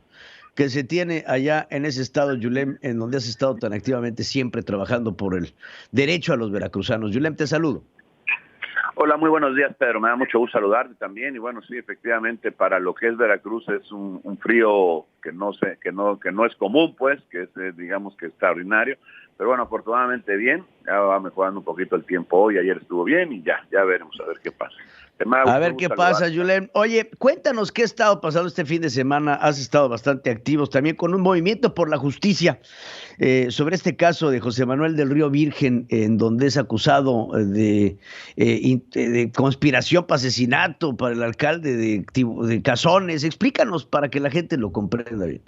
que se tiene allá en ese estado, Yulem, en donde has estado tan activamente siempre trabajando por el derecho a los veracruzanos. Yulem, te saludo. Hola, muy buenos días, Pedro. Me da mucho gusto saludarte también. Y bueno, sí, efectivamente, para lo que es Veracruz es un frío que no es común, pues, que es, digamos que extraordinario. Pero bueno, afortunadamente bien. Ya va mejorando un poquito el tiempo hoy. Ayer estuvo bien y ya veremos a ver qué pasa. A ver qué pasa, Julen. Oye, cuéntanos qué ha estado pasando este fin de semana. Has estado bastante activos también con un movimiento por la justicia sobre este caso de José Manuel del Río Virgen, en donde es acusado de conspiración para asesinato para el alcalde de Cazones. Explícanos para que la gente lo comprenda bien.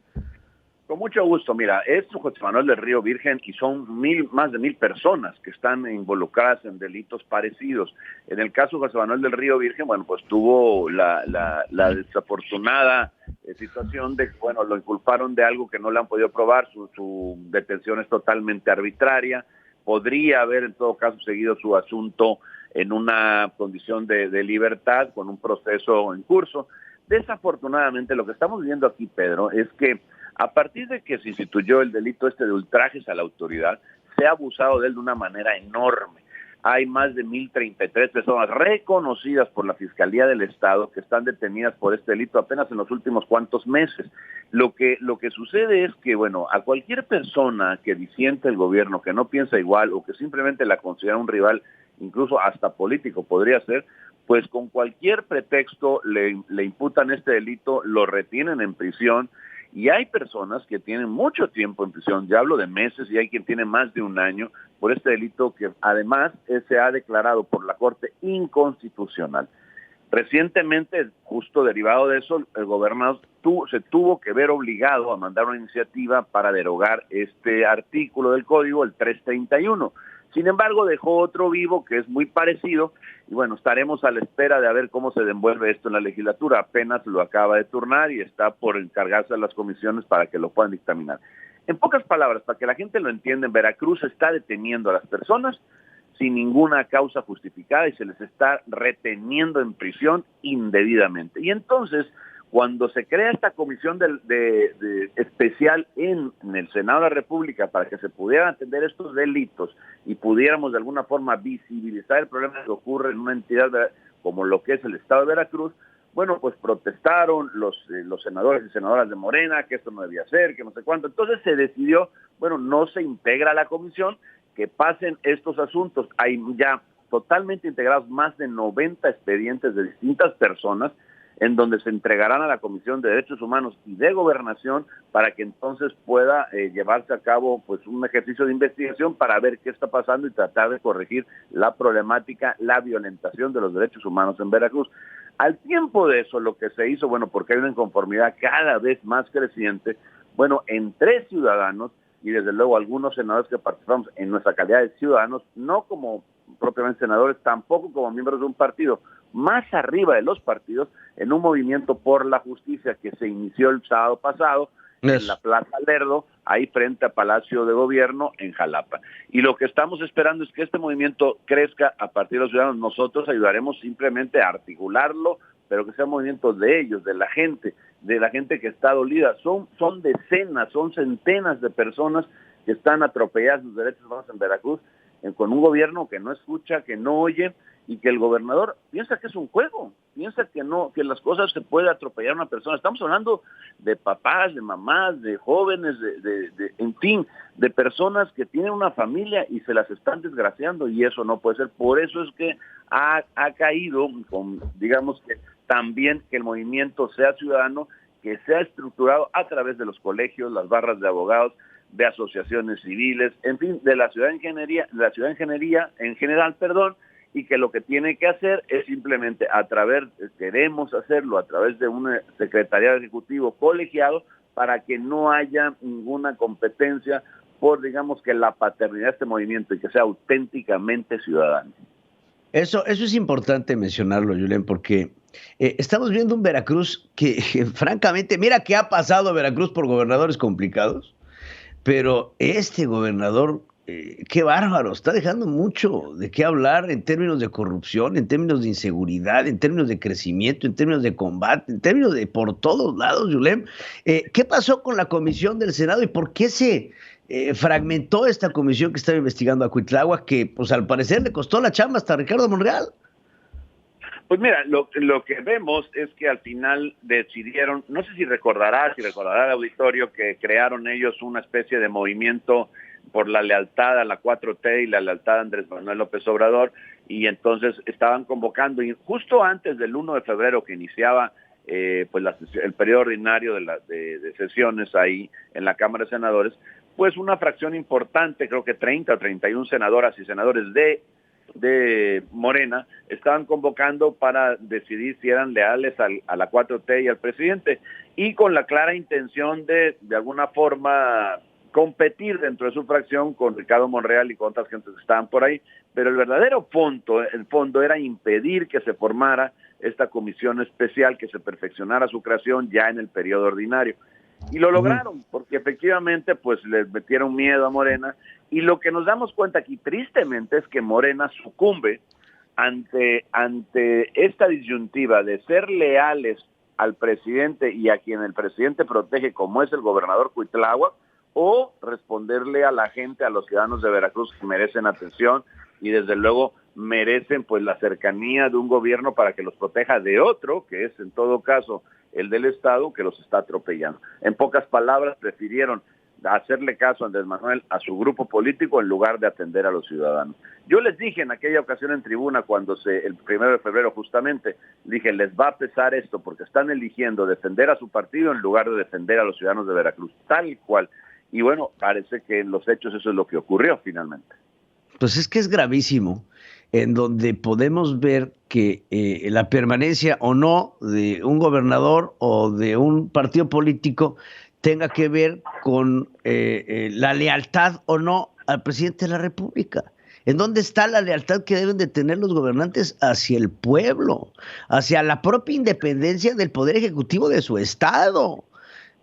Con mucho gusto. Mira, es José Manuel del Río Virgen y son más de 1,000 personas que están involucradas en delitos parecidos. En el caso de José Manuel del Río Virgen, bueno, pues tuvo la desafortunada situación de que, bueno, lo inculparon de algo que no le han podido probar, su detención es totalmente arbitraria, podría haber en todo caso seguido su asunto en una condición de libertad con un proceso en curso. Desafortunadamente lo que estamos viendo aquí, Pedro, es que a partir de que se instituyó el delito de ultrajes a la autoridad, se ha abusado de él de una manera enorme. Hay más de 1,033 personas reconocidas por la Fiscalía del Estado que están detenidas por este delito apenas en los últimos cuantos meses. Lo que sucede es que, bueno, a cualquier persona que disiente el gobierno, que no piensa igual o que simplemente la considera un rival, incluso hasta político podría ser, pues con cualquier pretexto le imputan este delito, lo retienen en prisión. Y hay personas que tienen mucho tiempo en prisión, ya hablo de meses, y hay quien tiene más de un año por este delito que además se ha declarado por la Corte inconstitucional. Recientemente, justo derivado de eso, el gobernador se tuvo que ver obligado a mandar una iniciativa para derogar este artículo del código, el 331. Sin embargo, dejó otro vivo que es muy parecido y bueno, estaremos a la espera de ver cómo se desenvuelve esto en la legislatura. Apenas lo acaba de turnar y está por encargarse a las comisiones para que lo puedan dictaminar. En pocas palabras, para que la gente lo entienda, en Veracruz se está deteniendo a las personas sin ninguna causa justificada y se les está reteniendo en prisión indebidamente. Y entonces, cuando se crea esta comisión especial en el Senado de la República para que se pudieran atender estos delitos y pudiéramos de alguna forma visibilizar el problema que ocurre en una entidad como lo que es el Estado de Veracruz, bueno, pues protestaron los senadores y senadoras de Morena que esto no debía ser, que no sé cuánto. Entonces se decidió, bueno, no se integra a la comisión, que pasen estos asuntos. Hay ya totalmente integrados más de 90 expedientes de distintas personas en donde se entregarán a la Comisión de Derechos Humanos y de Gobernación para que entonces pueda llevarse a cabo pues un ejercicio de investigación para ver qué está pasando y tratar de corregir la problemática, la violentación de los derechos humanos en Veracruz. Al tiempo de eso, lo que se hizo, bueno, porque hay una inconformidad cada vez más creciente, bueno, entre ciudadanos y desde luego algunos senadores que participamos en nuestra calidad de ciudadanos, no como propiamente senadores, tampoco como miembros de un partido, más arriba de los partidos, en un movimiento por la justicia que se inició el sábado pasado en la Plaza Lerdo, ahí frente a Palacio de Gobierno en Jalapa. Y lo que estamos esperando es que este movimiento crezca a partir de los ciudadanos. Nosotros ayudaremos simplemente a articularlo, pero que sea un movimiento de ellos, de la gente que está dolida. Son decenas, son centenas de personas que están atropelladas sus derechos humanos en Veracruz, con un gobierno que no escucha, que no oye, y que el gobernador piensa que es un juego, piensa que no, que las cosas se puede atropellar a una persona. Estamos hablando de papás, de mamás, de jóvenes, en fin, de personas que tienen una familia y se las están desgraciando, y eso no puede ser. Por eso es que ha caído, digamos que también que el movimiento sea ciudadano, que sea estructurado a través de los colegios, las barras de abogados, de asociaciones civiles, en fin, de la ciudad en general, y que lo que tiene que hacer es simplemente queremos hacerlo a través de un secretariado ejecutivo colegiado para que no haya ninguna competencia por, digamos, que la paternidad de este movimiento y que sea auténticamente ciudadano. Eso es importante mencionarlo, Julen, porque estamos viendo un Veracruz que francamente, mira que ha pasado Veracruz por gobernadores complicados, pero este gobernador, qué bárbaro, está dejando mucho de qué hablar en términos de corrupción, en términos de inseguridad, en términos de crecimiento, en términos de combate, en términos de por todos lados, Julen. ¿Qué pasó con la comisión del Senado y por qué se fragmentó esta comisión que estaba investigando a Cuitláhuac, que pues al parecer le costó la chamba hasta a Ricardo Monreal? Pues mira, lo que vemos es que al final decidieron, no sé si recordará el auditorio, que crearon ellos una especie de movimiento por la lealtad a la 4T y la lealtad a Andrés Manuel López Obrador, y entonces estaban convocando, y justo antes del 1 de febrero que iniciaba pues el periodo ordinario de sesiones ahí en la Cámara de Senadores, pues una fracción importante, creo que 30 o 31 senadoras y senadores de Morena estaban convocando para decidir si eran leales a la 4T y al presidente, y con la clara intención de alguna forma competir dentro de su fracción con Ricardo Monreal y con otras gentes que estaban por ahí, pero el verdadero fondo era impedir que se formara esta comisión especial, que se perfeccionara su creación ya en el periodo ordinario. Y lo lograron, porque efectivamente pues les metieron miedo a Morena, y lo que nos damos cuenta aquí tristemente es que Morena sucumbe ante esta disyuntiva de ser leales al presidente y a quien el presidente protege, como es el gobernador Cuitláhuac, o responderle a la gente, a los ciudadanos de Veracruz, que merecen atención y desde luego merecen pues la cercanía de un gobierno para que los proteja de otro, que es en todo caso el del Estado, que los está atropellando. En pocas palabras, prefirieron hacerle caso a Andrés Manuel, a su grupo político, en lugar de atender a los ciudadanos. Yo les dije en aquella ocasión en tribuna, el 1 de febrero justamente, dije, les va a pesar esto, porque están eligiendo defender a su partido en lugar de defender a los ciudadanos de Veracruz, tal cual. Y bueno, parece que en los hechos eso es lo que ocurrió finalmente. Pues es que es gravísimo, en donde podemos ver que la permanencia o no de un gobernador o de un partido político tenga que ver con la lealtad o no al presidente de la República. ¿En dónde está la lealtad que deben de tener los gobernantes hacia el pueblo, hacia la propia independencia del Poder Ejecutivo de su Estado?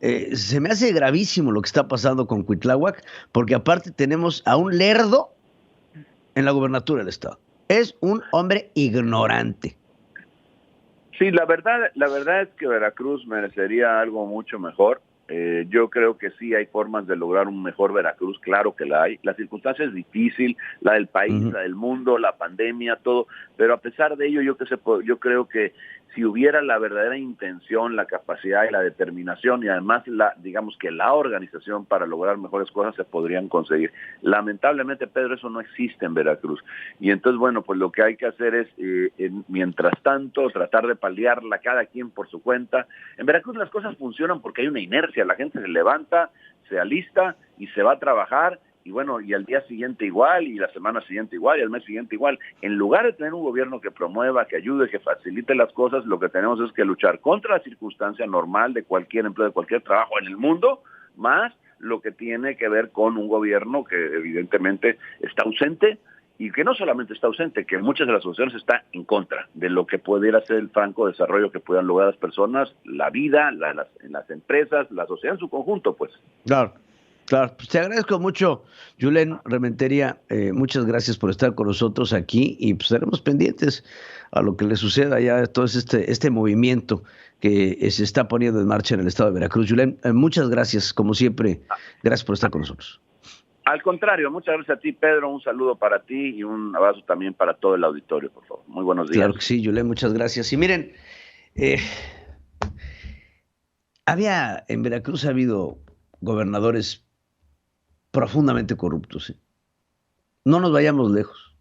Se me hace gravísimo lo que está pasando con Cuitláhuac, porque aparte tenemos a un lerdo en la gobernatura del Estado. Es un hombre ignorante. Sí, la verdad es que Veracruz merecería algo mucho mejor. Yo creo que sí hay formas de lograr un mejor Veracruz, claro que la hay. La circunstancia es difícil, la del país, la del mundo, la pandemia, todo, pero a pesar de ello yo creo que si hubiera la verdadera intención, la capacidad y la determinación, y además digamos que la organización para lograr mejores cosas, se podrían conseguir. Lamentablemente, Pedro, eso no existe en Veracruz. Y entonces, bueno, pues lo que hay que hacer es, mientras tanto, tratar de paliarla cada quien por su cuenta. En Veracruz las cosas funcionan porque hay una inercia, la gente se levanta, se alista y se va a trabajar, y bueno, y al día siguiente igual, y la semana siguiente igual, y al mes siguiente igual. En lugar de tener un gobierno que promueva, que ayude, que facilite las cosas, lo que tenemos es que luchar contra la circunstancia normal de cualquier empleo, de cualquier trabajo en el mundo, más lo que tiene que ver con un gobierno que evidentemente está ausente, y que no solamente está ausente, que muchas de las soluciones están en contra de lo que pudiera ser el franco desarrollo que puedan lograr las personas, la vida, las empresas, la sociedad en su conjunto, pues. Claro. Claro, pues te agradezco mucho, Julen Rementería, muchas gracias por estar con nosotros aquí, y pues estaremos pendientes a lo que le suceda ya todo este movimiento que se está poniendo en marcha en el estado de Veracruz. Julen, muchas gracias, como siempre, gracias por estar con nosotros. Al contrario, muchas gracias a ti, Pedro, un saludo para ti y un abrazo también para todo el auditorio, por favor. Muy buenos días. Claro que sí, Julen, muchas gracias. Y miren, en Veracruz ha habido gobernadores profundamente corruptos. No nos vayamos lejos.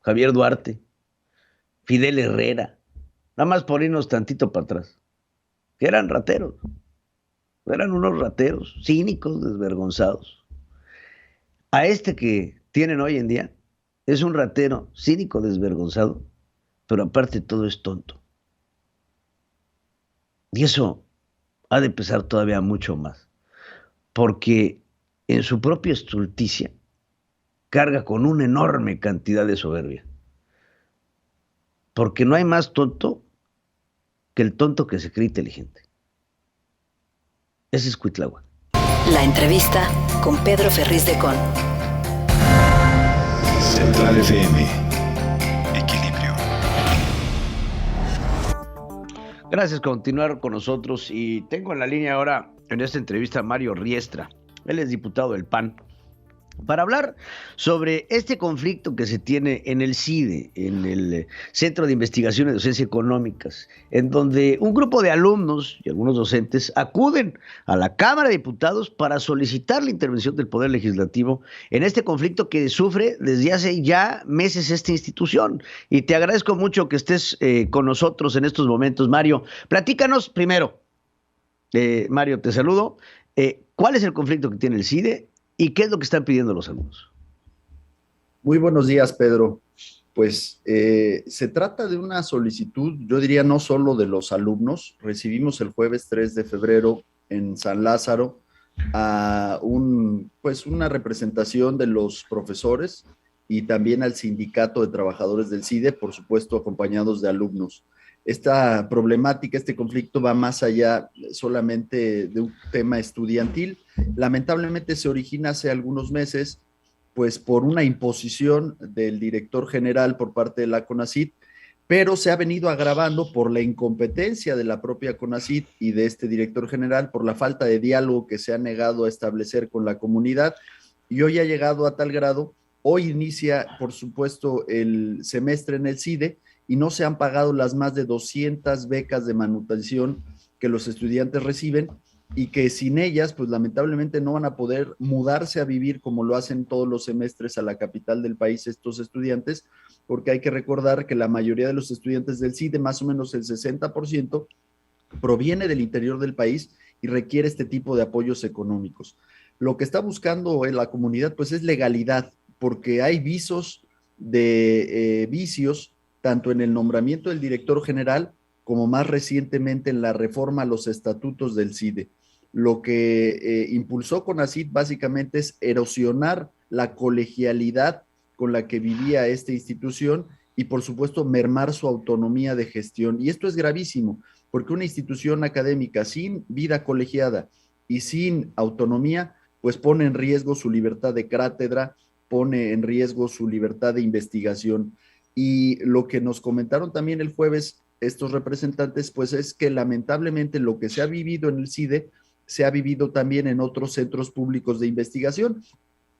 Javier Duarte, Fidel Herrera, nada más por irnos tantito para atrás, que eran rateros, eran unos rateros, cínicos, desvergonzados. A este que tienen hoy en día es un ratero, cínico, desvergonzado, pero aparte todo es tonto. Y eso ha de pesar todavía mucho más, porque en su propia estulticia carga con una enorme cantidad de soberbia. Porque no hay más tonto que el tonto que se cree inteligente. Ese es Cuitláhuac. La entrevista con Pedro Ferriz de Con. Central FM. Equilibrio. Gracias por continuar con nosotros, y tengo en la línea ahora en esta entrevista a Mario Riestra. Él es diputado del PAN para hablar sobre este conflicto que se tiene en el CIDE, en el Centro de Investigaciones de Docencia Económicas, en donde un grupo de alumnos y algunos docentes acuden a la Cámara de Diputados para solicitar la intervención del Poder Legislativo en este conflicto que sufre desde hace ya meses esta institución. Y te agradezco mucho que estés con nosotros en estos momentos, Mario. Platícanos primero, Mario, te saludo. ¿Cuál es el conflicto que tiene el CIDE? ¿Y qué es lo que están pidiendo los alumnos? Muy buenos días, Pedro. Pues se trata de una solicitud, yo diría no solo de los alumnos. Recibimos el jueves 3 de febrero en San Lázaro a una representación de los profesores y también al sindicato de trabajadores del CIDE, por supuesto acompañados de alumnos. Esta problemática, este conflicto va más allá solamente de un tema estudiantil. Lamentablemente se origina hace algunos meses, pues por una imposición del director general por parte de la CONACYT, pero se ha venido agravando por la incompetencia de la propia CONACYT y de este director general, por la falta de diálogo que se ha negado a establecer con la comunidad, y hoy ha llegado a tal grado. Hoy inicia, por supuesto, el semestre en el CIDE, y no se han pagado las más de 200 becas de manutención que los estudiantes reciben, y que sin ellas, pues lamentablemente no van a poder mudarse a vivir como lo hacen todos los semestres a la capital del país estos estudiantes, porque hay que recordar que la mayoría de los estudiantes del CIDE, más o menos el 60%, proviene del interior del país y requiere este tipo de apoyos económicos. Lo que está buscando la comunidad, pues es legalidad, porque hay visos de vicios, tanto en el nombramiento del director general como más recientemente en la reforma a los estatutos del CIDE. Lo que impulsó CONACYT básicamente es erosionar la colegialidad con la que vivía esta institución y, por supuesto, mermar su autonomía de gestión. Y esto es gravísimo, porque una institución académica sin vida colegiada y sin autonomía, pues pone en riesgo su libertad de cátedra, pone en riesgo su libertad de investigación. Y lo que nos comentaron también el jueves estos representantes, pues es que lamentablemente lo que se ha vivido en el CIDE se ha vivido también en otros centros públicos de investigación.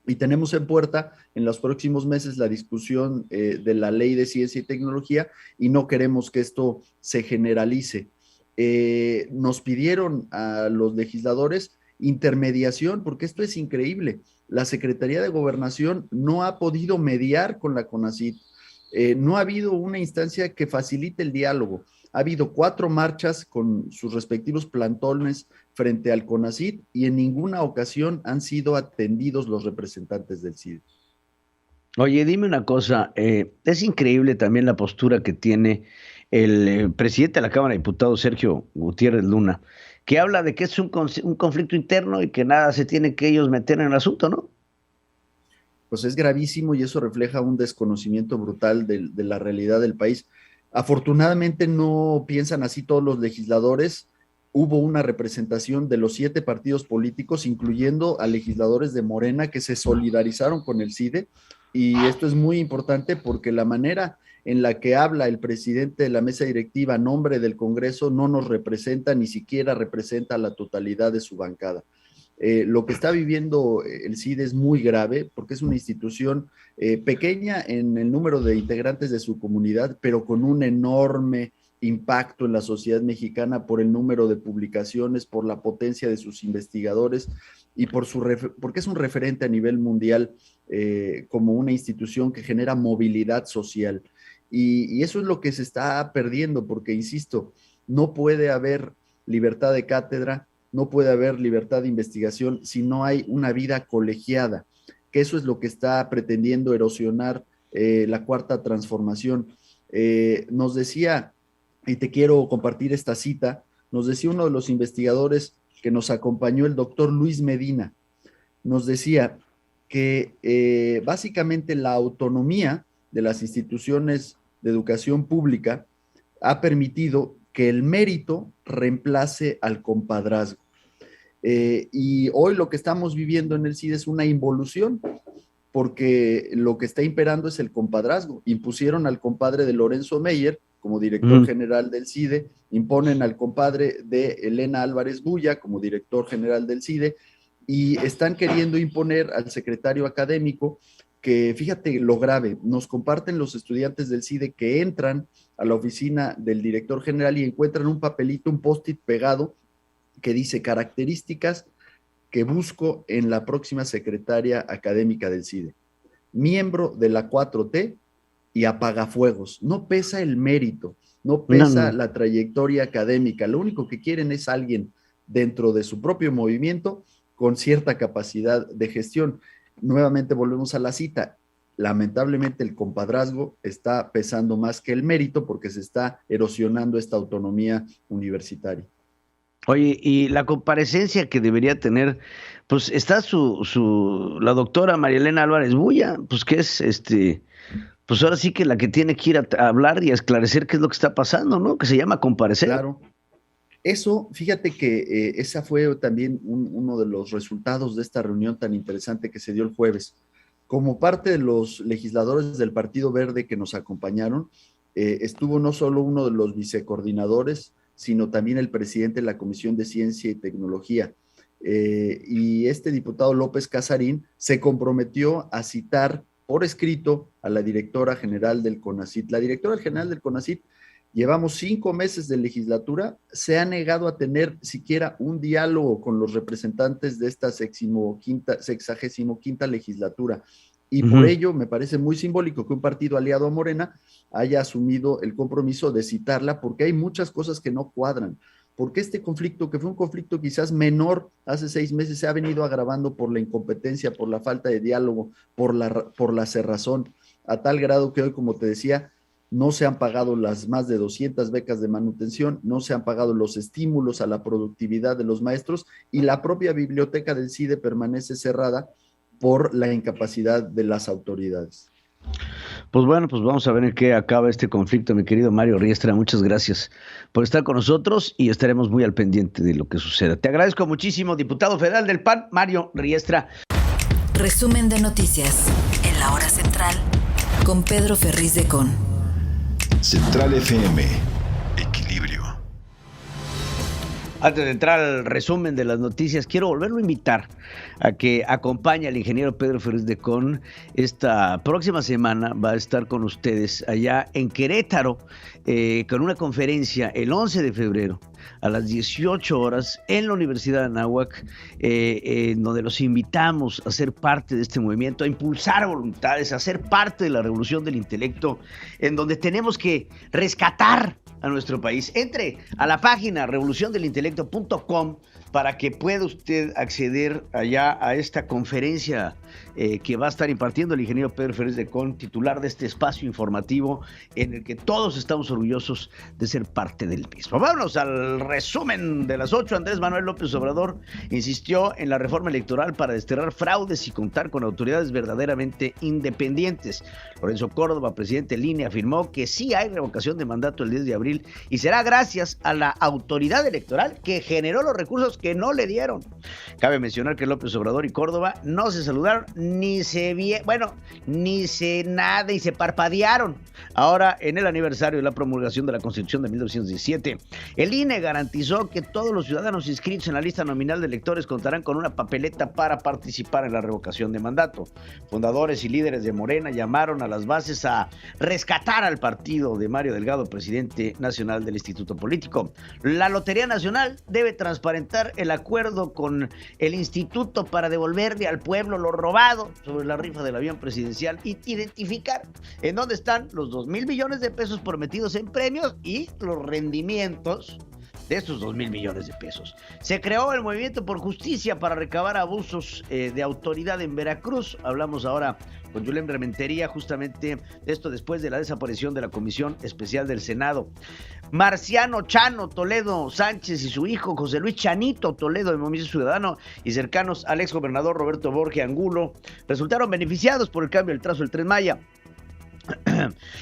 Y tenemos en puerta en los próximos meses la discusión de la Ley de Ciencia y Tecnología, y no queremos que esto se generalice. Nos pidieron a los legisladores intermediación, porque esto es increíble. La Secretaría de Gobernación no ha podido mediar con la CONACYT. No ha habido una instancia que facilite el diálogo. Ha habido 4 marchas con sus respectivos plantones frente al CONACYT y en ninguna ocasión han sido atendidos los representantes del CIDE. Oye, dime una cosa, es increíble también la postura que tiene el presidente de la Cámara de Diputados, Sergio Gutiérrez Luna, que habla de que es un conflicto interno y que nada se tiene que ellos meter en el asunto, ¿no? Pues es gravísimo y eso refleja un desconocimiento brutal de la realidad del país. Afortunadamente no piensan así todos los legisladores. Hubo una representación de los 7 partidos políticos, incluyendo a legisladores de Morena que se solidarizaron con el CIDE, y esto es muy importante porque la manera en la que habla el presidente de la mesa directiva a nombre del Congreso no nos representa, ni siquiera representa a la totalidad de su bancada. Lo que está viviendo el CIDE es muy grave porque es una institución pequeña en el número de integrantes de su comunidad, pero con un enorme impacto en la sociedad mexicana por el número de publicaciones, por la potencia de sus investigadores y porque es un referente a nivel mundial como una institución que genera movilidad social. Y eso es lo que se está perdiendo porque, insisto, no puede haber libertad de cátedra, no puede haber libertad de investigación si no hay una vida colegiada, que eso es lo que está pretendiendo erosionar la Cuarta Transformación. Nos decía, y te quiero compartir esta cita, nos decía uno de los investigadores que nos acompañó, el doctor Luis Medina, nos decía que básicamente la autonomía de las instituciones de educación pública ha permitido que el mérito reemplace al compadrazgo. Y hoy lo que estamos viviendo en el CIDE es una involución, porque lo que está imperando es el compadrazgo. Impusieron al compadre de Lorenzo Meyer como director general del CIDE, imponen al compadre de Elena Álvarez Bulla como director general del CIDE, y están queriendo imponer al secretario académico que, fíjate lo grave, nos comparten los estudiantes del CIDE que entran a la oficina del director general y encuentran un papelito, un post-it pegado que dice características que busco en la próxima secretaria académica del CIDE. Miembro de la 4T y apagafuegos. No pesa el mérito, no pesa la trayectoria académica. Lo único que quieren es alguien dentro de su propio movimiento con cierta capacidad de gestión. Nuevamente volvemos a la cita. Lamentablemente el compadrazgo está pesando más que el mérito porque se está erosionando esta autonomía universitaria. Oye, y la comparecencia que debería tener, pues está la doctora María Elena Álvarez Bulla, pues que es pues ahora sí que la que tiene que ir a hablar y a esclarecer qué es lo que está pasando, ¿no? Que se llama comparecer. Claro. Eso, fíjate que esa fue también uno de los resultados de esta reunión tan interesante que se dio el jueves. Como parte de los legisladores del Partido Verde que nos acompañaron, estuvo no solo uno de los vicecoordinadores, sino también el presidente de la Comisión de Ciencia y Tecnología. Y este diputado López Casarín se comprometió a citar por escrito a la directora general del CONACYT. La directora general del CONACYT, llevamos 5 meses de legislatura, se ha negado a tener siquiera un diálogo con los representantes de esta 65ª legislatura. Y por ello me parece muy simbólico que un partido aliado a Morena haya asumido el compromiso de citarla, porque hay muchas cosas que no cuadran. Porque este conflicto, que fue un conflicto quizás menor hace 6 meses, se ha venido agravando por la incompetencia, por la falta de diálogo, por la cerrazón, a tal grado que hoy, como te decía, no se han pagado las más de 200 becas de manutención, no se han pagado los estímulos a la productividad de los maestros y la propia biblioteca del CIDE permanece cerrada por la incapacidad de las autoridades. Pues bueno, pues vamos a ver en qué acaba este conflicto, mi querido Mario Riestra. Muchas gracias por estar con nosotros y estaremos muy al pendiente de lo que suceda. Te agradezco muchísimo, diputado federal del PAN, Mario Riestra. Resumen de noticias en la hora central con Pedro Ferriz de Con. Central FM, equilibrio. Antes de entrar al resumen de las noticias, quiero volverlo a invitar a que acompañe al ingeniero Pedro Ferriz de Con. Esta próxima semana va a estar con ustedes allá en Querétaro con una conferencia el 11 de febrero a las 18 horas en la Universidad de Anáhuac, donde los invitamos a ser parte de este movimiento, a impulsar voluntades, a ser parte de la revolución del intelecto, en donde tenemos que rescatar a nuestro país. Entre a la página revoluciondelintelecto.com para que pueda usted acceder allá a esta conferencia que va a estar impartiendo el ingeniero Pedro Ferriz de Con, titular de este espacio informativo en el que todos estamos orgullosos de ser parte del mismo. Vámonos al resumen de las 8. Andrés Manuel López Obrador insistió en la reforma electoral para desterrar fraudes y contar con autoridades verdaderamente independientes. Lorenzo Córdoba, presidente del INE, afirmó que sí hay revocación de mandato el 10 de abril y será gracias a la autoridad electoral que generó los recursos que no le dieron. Cabe mencionar que López Obrador y Córdoba no se saludaron ni se nada y se parpadearon. Ahora, en el aniversario de la promulgación de la Constitución de 1917, el INE garantizó que todos los ciudadanos inscritos en la lista nominal de electores contarán con una papeleta para participar en la revocación de mandato. Fundadores y líderes de Morena llamaron a las bases a rescatar al partido de Mario Delgado, presidente nacional del Instituto Político. La Lotería Nacional debe transparentar el acuerdo con el instituto para devolverle al pueblo lo robado sobre la rifa del avión presidencial y identificar en dónde están los 2,000 millones de pesos prometidos en premios y los rendimientos de estos 2,000 millones de pesos. Se creó el Movimiento por Justicia para recabar abusos de autoridad en Veracruz. Hablamos ahora con Yulem Rementería justamente de esto después de la desaparición de la Comisión Especial del Senado. Marciano Chano Toledo Sánchez y su hijo José Luis Chanito Toledo, de Movimiento Ciudadano, y cercanos al exgobernador Roberto Borge Angulo, resultaron beneficiados por el cambio del trazo del Tren Maya.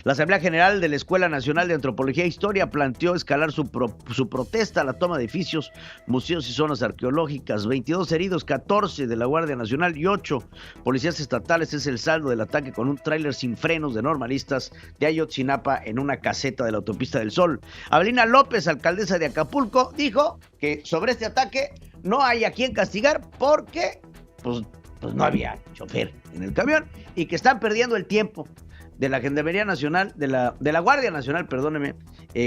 La Asamblea General de la Escuela Nacional de Antropología e Historia planteó escalar su protesta a la toma de edificios, museos y zonas arqueológicas. 22 heridos, 14 de la Guardia Nacional y 8 policías estatales es el saldo del ataque con un tráiler sin frenos de normalistas de Ayotzinapa en una caseta de la Autopista del Sol. Abelina López, alcaldesa de Acapulco, dijo que sobre este ataque no hay a quien castigar porque pues no había chofer en el camión y que están perdiendo el tiempo de la Gendarmería Nacional, de la Guardia Nacional, perdóneme,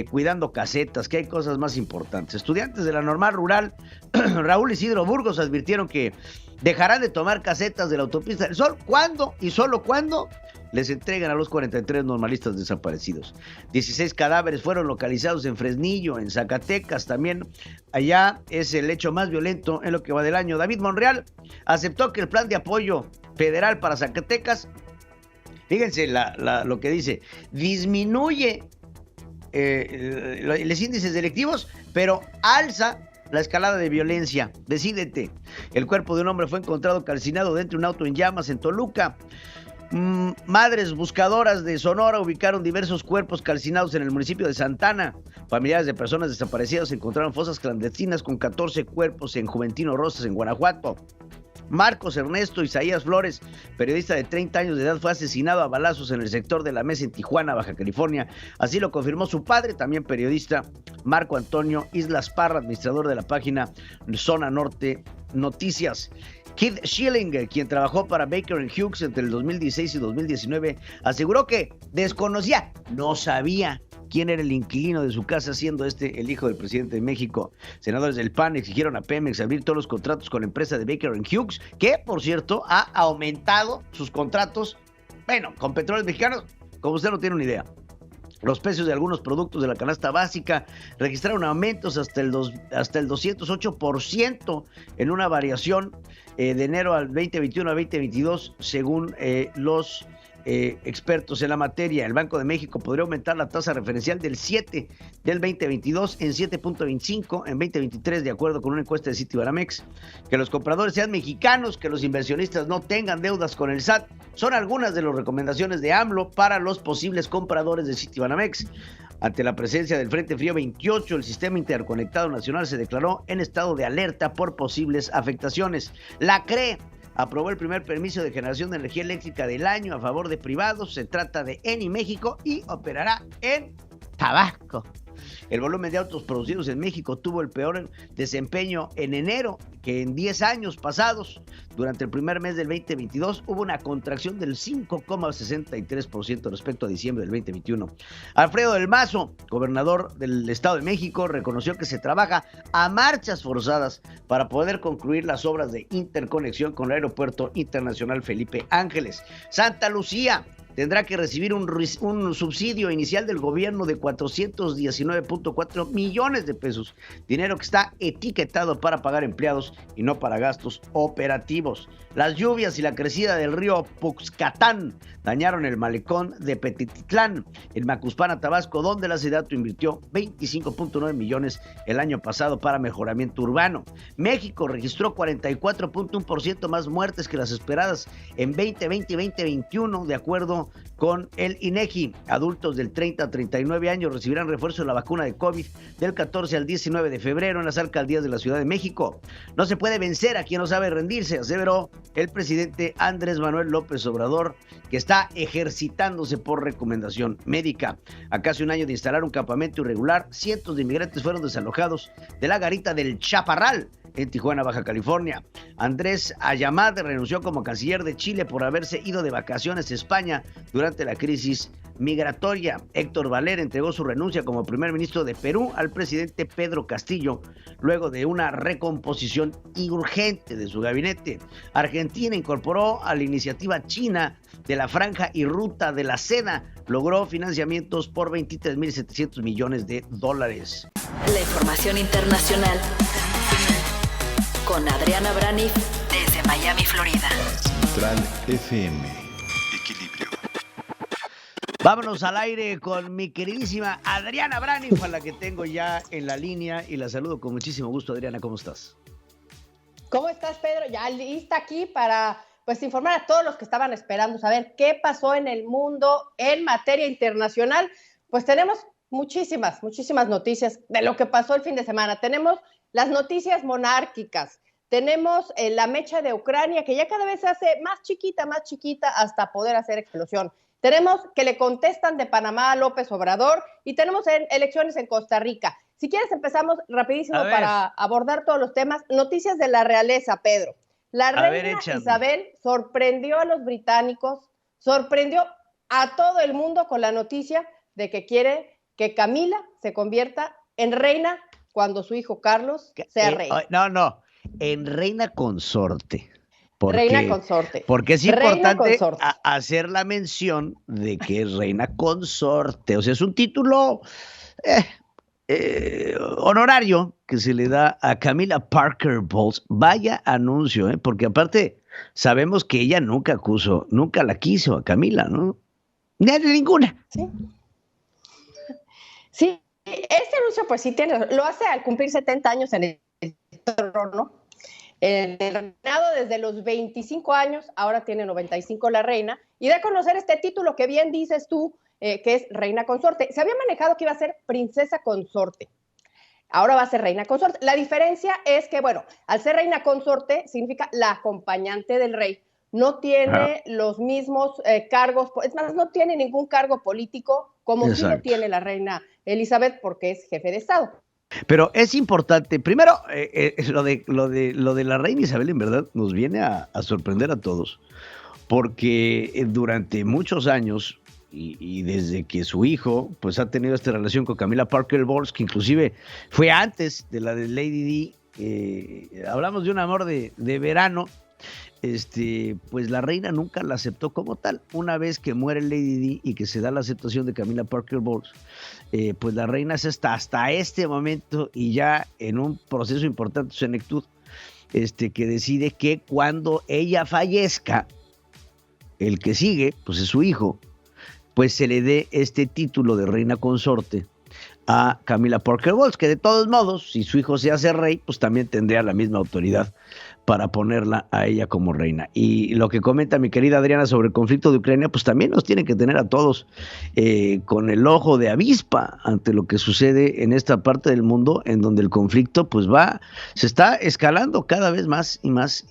cuidando casetas, que hay cosas más importantes. Estudiantes de la Normal Rural, Raúl Isidro Burgos, advirtieron que dejarán de tomar casetas de la Autopista del Sol cuando y solo cuando les entregan a los 43 normalistas desaparecidos. 16 cadáveres fueron localizados en Fresnillo, en Zacatecas, también allá es el hecho más violento en lo que va del año. David Monreal aceptó que el plan de apoyo federal para Zacatecas, fíjense lo que dice, disminuye los índices delictivos, pero alza la escalada de violencia. Decídete. El cuerpo de un hombre fue encontrado calcinado dentro de un auto en llamas en Toluca. Madres buscadoras de Sonora ubicaron diversos cuerpos calcinados en el municipio de Santana. Familiares de personas desaparecidas encontraron fosas clandestinas con 14 cuerpos en Juventino Rosas, en Guanajuato. Marcos Ernesto Isaías Flores, periodista de 30 años de edad, fue asesinado a balazos en el sector de la Mesa en Tijuana, Baja California. Así lo confirmó su padre, también periodista, Marco Antonio Islas Parra, administrador de la página Zona Norte Noticias. Keith Schilling, quien trabajó para Baker & Hughes entre el 2016 y 2019, aseguró que desconocía, no sabía quién era el inquilino de su casa, siendo el hijo del presidente de México. Senadores del PAN exigieron a Pemex abrir todos los contratos con la empresa de Baker & Hughes, que, por cierto, ha aumentado sus contratos, con petróleos mexicanos, como usted no tiene una idea. Los precios de algunos productos de la canasta básica registraron aumentos hasta el 208% en una variación de enero al 2021 a 2022, según los expertos en la materia. El Banco de México podría aumentar la tasa referencial del 7 del 2022 en 7.25 en 2023, de acuerdo con una encuesta de Citibanamex. Que los compradores sean mexicanos, que los inversionistas no tengan deudas con el SAT, son algunas de las recomendaciones de AMLO para los posibles compradores de Citibanamex. Ante la presencia del Frente Frío 28, el Sistema Interconectado Nacional se declaró en estado de alerta por posibles afectaciones. La CRE aprobó el primer permiso de generación de energía eléctrica del año a favor de privados. Se trata de Eni México y operará en Tabasco. El volumen de autos producidos en México tuvo el peor desempeño en enero que en 10 años pasados. Durante el primer mes del 2022 hubo una contracción del 5,63% respecto a diciembre del 2021. Alfredo del Mazo, gobernador del Estado de México, reconoció que se trabaja a marchas forzadas para poder concluir las obras de interconexión con el Aeropuerto Internacional Felipe Ángeles. Santa Lucía tendrá que recibir un subsidio inicial del gobierno de 419.4 millones de pesos, dinero que está etiquetado para pagar empleados y no para gastos operativos. Las lluvias y la crecida del río Puxcatán dañaron el malecón de Petititlán, en Macuspana, Tabasco, donde la SEDATU invirtió 25.9 millones el año pasado para mejoramiento urbano. México registró 44.1% más muertes que las esperadas en 2020 y 2021, de acuerdo con el INEGI. Adultos del 30 a 39 años recibirán refuerzo de la vacuna de COVID del 14 al 19 de febrero en las alcaldías de la Ciudad de México. No se puede vencer a quien no sabe rendirse, aseveró el presidente Andrés Manuel López Obrador, que está ejercitándose por recomendación médica. A casi un año de instalar un campamento irregular, cientos de inmigrantes fueron desalojados de la garita del Chaparral en Tijuana, Baja California. Andrés Ayamad renunció como canciller de Chile por haberse ido de vacaciones a España durante la crisis migratoria. Héctor Valer entregó su renuncia como primer ministro de Perú al presidente Pedro Castillo, luego de una recomposición urgente de su gabinete. Argentina incorporó a la iniciativa china de la Franja y Ruta de la Seda, logró financiamientos por $23.700 millones. La información internacional con Adriana Braniff desde Miami, Florida. Central FM. Equilibrio. Vámonos al aire con mi queridísima Adriana Braniff, a la que tengo ya en la línea y la saludo con muchísimo gusto. Adriana, ¿cómo estás? ¿Cómo estás, Pedro? Ya lista aquí para pues informar a todos los que estaban esperando saber qué pasó en el mundo en materia internacional. Pues tenemos muchísimas noticias de lo que pasó el fin de semana. Tenemos las noticias monárquicas, tenemos la mecha de Ucrania, que ya cada vez se hace más chiquita, hasta poder hacer explosión. Tenemos que le contestan de Panamá a López Obrador y tenemos elecciones en Costa Rica. Si quieres empezamos rapidísimo para abordar todos los temas. Noticias de la realeza, Pedro. La reina Isabel sorprendió a los británicos, sorprendió a todo el mundo con la noticia de que quiere que Camila se convierta en reina cuando su hijo Carlos sea rey. No, en reina consorte. Reina consorte. Porque es importante hacer la mención de que es reina consorte. O sea, es un título honorario que se le da a Camila Parker Bowles. Vaya anuncio, porque aparte sabemos que ella nunca la quiso a Camila, ¿no? Ni a ninguna. Sí, este anuncio pues sí lo hace al cumplir 70 años en el trono. El reinado desde los 25 años, ahora tiene 95 la reina, y da a conocer este título que bien dices tú, que es reina consorte. Se había manejado que iba a ser princesa consorte, ahora va a ser reina consorte. La diferencia es que, bueno, al ser reina consorte significa la acompañante del rey, no tiene los mismos cargos, es más, no tiene ningún cargo político como sí lo tiene la reina Elizabeth porque es jefe de Estado. Pero es importante, primero, lo de la reina Isabel en verdad nos viene a sorprender a todos, porque durante muchos años y desde que su hijo pues ha tenido esta relación con Camila Parker Bowles, que inclusive fue antes de la de Lady Di, hablamos de un amor de verano, pues la reina nunca la aceptó como tal. Una vez que muere Lady Di y que se da la aceptación de Camila Parker Bowles, pues la reina es hasta este momento y ya en un proceso importante de senectud, que decide que cuando ella fallezca, el que sigue, pues es su hijo, pues se le dé este título de reina consorte a Camila Parker Bowles, que de todos modos, si su hijo se hace rey, pues también tendría la misma autoridad para ponerla a ella como reina. Y lo que comenta mi querida Adriana sobre el conflicto de Ucrania, pues también nos tiene que tener a todos con el ojo de avispa ante lo que sucede en esta parte del mundo, en donde el conflicto pues se está escalando cada vez más y más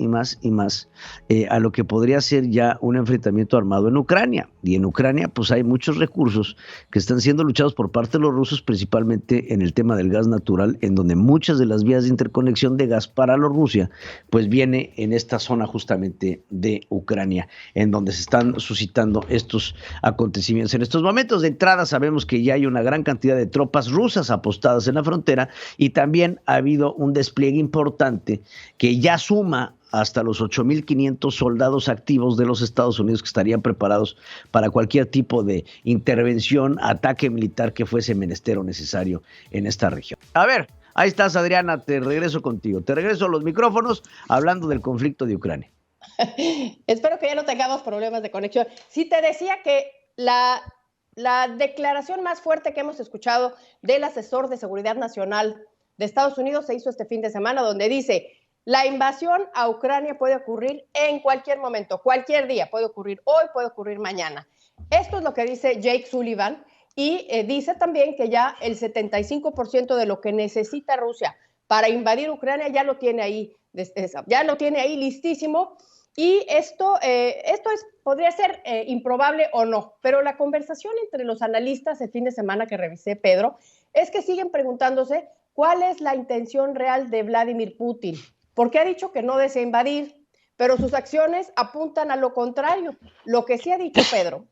a lo que podría ser ya un enfrentamiento armado en Ucrania. Y en Ucrania pues hay muchos recursos que están siendo luchados por parte de los rusos, principalmente en el tema del gas natural, en donde muchas de las vías de interconexión de gas para Rusia pues viene en esta zona justamente de Ucrania, en donde se están suscitando estos acontecimientos. En estos momentos de entrada sabemos que ya hay una gran cantidad de tropas rusas apostadas en la frontera y también ha habido un despliegue importante que ya suma hasta los 8,500 soldados activos de los Estados Unidos que estarían preparados para cualquier tipo de intervención, ataque militar que fuese menester o necesario en esta región. A ver, ahí estás, Adriana, te regreso contigo. Te regreso a los micrófonos hablando del conflicto de Ucrania. Espero que ya no tengamos problemas de conexión. Sí, te decía que la declaración más fuerte que hemos escuchado del asesor de seguridad nacional de Estados Unidos se hizo este fin de semana, donde dice: la invasión a Ucrania puede ocurrir en cualquier momento, cualquier día, puede ocurrir hoy, puede ocurrir mañana. Esto es lo que dice Jake Sullivan y dice también que ya el 75% de lo que necesita Rusia para invadir Ucrania ya lo tiene ahí listísimo. Y esto podría ser improbable o no, pero la conversación entre los analistas el fin de semana que revisé, Pedro, es que siguen preguntándose cuál es la intención real de Vladimir Putin, porque ha dicho que no desea invadir, pero sus acciones apuntan a lo contrario. Lo que sí ha dicho Pedro,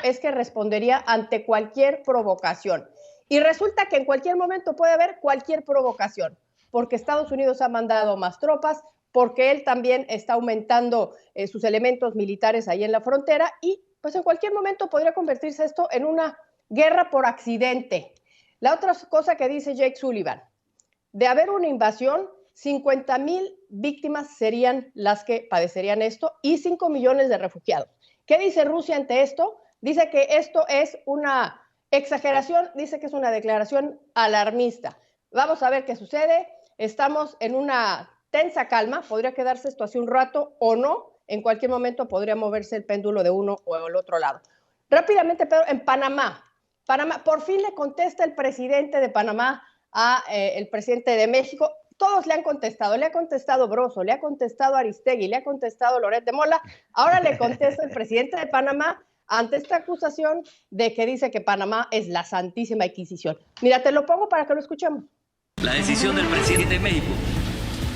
es que respondería ante cualquier provocación. Y resulta que en cualquier momento puede haber cualquier provocación, porque Estados Unidos ha mandado más tropas, porque él también está aumentando sus elementos militares ahí en la frontera y pues en cualquier momento podría convertirse esto en una guerra por accidente. La otra cosa que dice Jake Sullivan, de haber una invasión, 50,000 víctimas serían las que padecerían esto y 5 millones de refugiados. ¿Qué dice Rusia ante esto? Dice que esto es una exageración, dice que es una declaración alarmista. Vamos a ver qué sucede. Estamos en una tensa calma, podría quedarse esto así un rato o no, en cualquier momento podría moverse el péndulo de uno o el otro lado. Rápidamente, Pedro, en Panamá, por fin le contesta el presidente de Panamá a el presidente de México. Todos le ha contestado Broso, le ha contestado Aristegui, le ha contestado Loret de Mola. Ahora le contesta el presidente de Panamá ante esta acusación de que dice que Panamá es la Santísima Inquisición. Mira, te lo pongo para que lo escuchemos. La decisión del presidente de México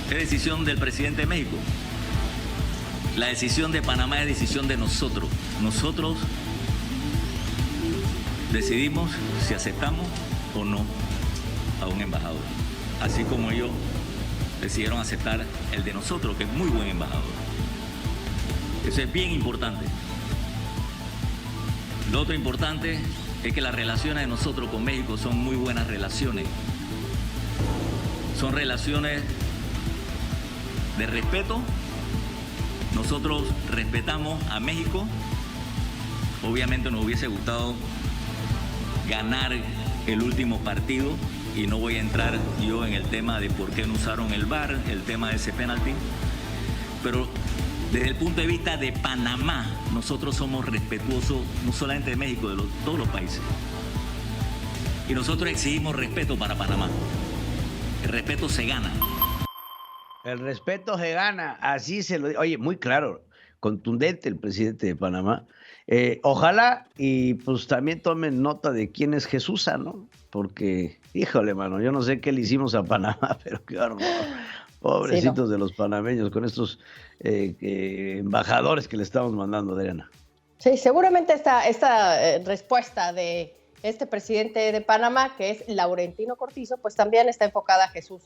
es decisión del presidente de México. La decisión de Panamá es decisión de nosotros. Nosotros decidimos si aceptamos o no a un embajador. Así como ellos decidieron aceptar el de nosotros, que es muy buen embajador. Eso es bien importante. Lo otro importante es que las relaciones de nosotros con México son muy buenas relaciones. Son relaciones de respeto. Nosotros respetamos a México. Obviamente nos hubiese gustado ganar el último partido y no voy a entrar yo en el tema de por qué no usaron el VAR, el tema de ese penalti, pero desde el punto de vista de Panamá, nosotros somos respetuosos no solamente de México, de todos los países. Y nosotros exigimos respeto para Panamá. El respeto se gana. El respeto se gana, así se lo digo. Oye, muy claro, contundente el presidente de Panamá. Ojalá y pues también tomen nota de quién es Jesús, ¿no? Porque, híjole, mano, yo no sé qué le hicimos a Panamá, pero qué horror. Pobrecitos sí, no. De los panameños con estos embajadores que le estamos mandando, Adriana. Sí, seguramente esta respuesta de este presidente de Panamá, que es Laurentino Cortizo, pues también está enfocada a Jesús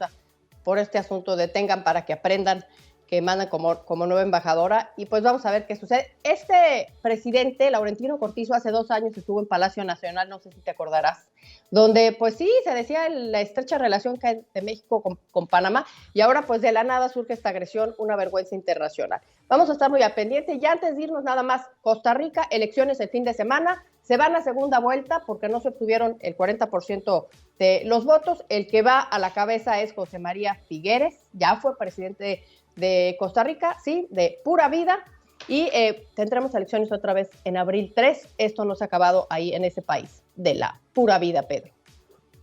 por este asunto de tengan para que aprendan, que mandan como nueva embajadora, y pues vamos a ver qué sucede. Este presidente, Laurentino Cortizo, hace 2 años estuvo en Palacio Nacional, no sé si te acordarás, donde pues sí, se decía la estrecha relación que hay de México con Panamá, y ahora pues de la nada surge esta agresión, una vergüenza internacional. Vamos a estar muy al pendiente, y antes de irnos nada más, Costa Rica, elecciones el fin de semana, se van a segunda vuelta porque no se obtuvieron el 40% de los votos, el que va a la cabeza es José María Figueres, ya fue presidente de Costa Rica, sí, de pura vida, y tendremos elecciones otra vez en abril 3, esto no se ha acabado ahí en ese país de la pura vida, Pedro.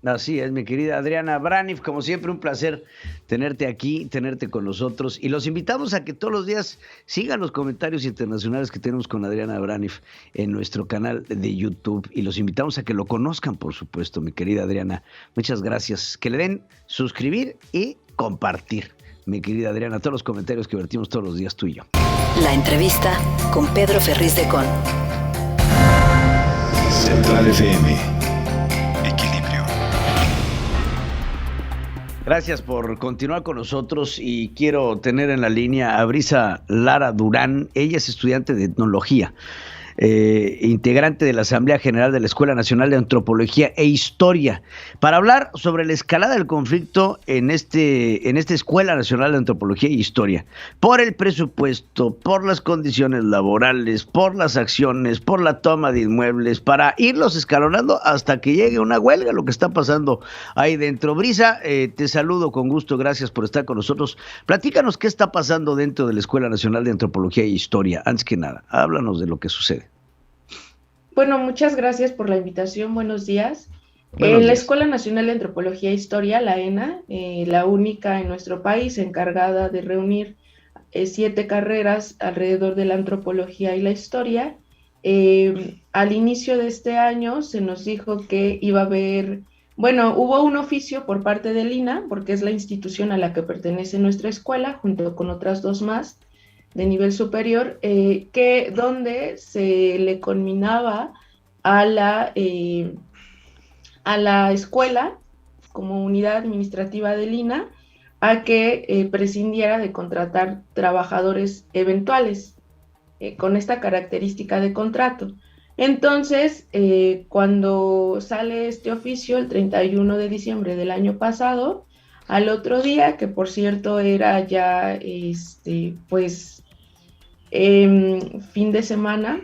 Así es, mi querida Adriana Braniff, como siempre un placer tenerte aquí, tenerte con nosotros, y los invitamos a que todos los días sigan los comentarios internacionales que tenemos con Adriana Braniff en nuestro canal de YouTube, y los invitamos a que lo conozcan, por supuesto, mi querida Adriana. Muchas gracias, que le den suscribir y compartir. Mi querida Adriana, todos los comentarios que vertimos todos los días tú y yo. La entrevista con Pedro Ferriz de Con. Central FM. Equilibrio. Gracias por continuar con nosotros y quiero tener en la línea a Brisa Lara Durán. Ella es estudiante de etnología, integrante de la Asamblea General de la Escuela Nacional de Antropología e Historia, para hablar sobre la escalada del conflicto en esta Escuela Nacional de Antropología e Historia, por el presupuesto, por las condiciones laborales, por las acciones, por la toma de inmuebles, para irlos escalonando hasta que llegue una huelga, lo que está pasando ahí dentro. Brisa, te saludo con gusto, gracias por estar con nosotros. Platícanos qué está pasando dentro de la Escuela Nacional de Antropología e Historia. Antes que nada, háblanos de lo que sucede. Bueno, muchas gracias por la invitación. Buenos días. En la Escuela Nacional de Antropología e Historia, la ENA, la única en nuestro país encargada de reunir 7 carreras alrededor de la antropología y la historia, al inicio de este año se nos dijo que iba a haber, bueno, hubo un oficio por parte del INA, porque es la institución a la que pertenece nuestra escuela, junto con otras 2 más, de nivel superior, donde se le conminaba a la escuela, como unidad administrativa del INA, a que prescindiera de contratar trabajadores eventuales con esta característica de contrato. Entonces, cuando sale este oficio, el 31 de diciembre del año pasado, al otro día, que por cierto era ya fin de semana,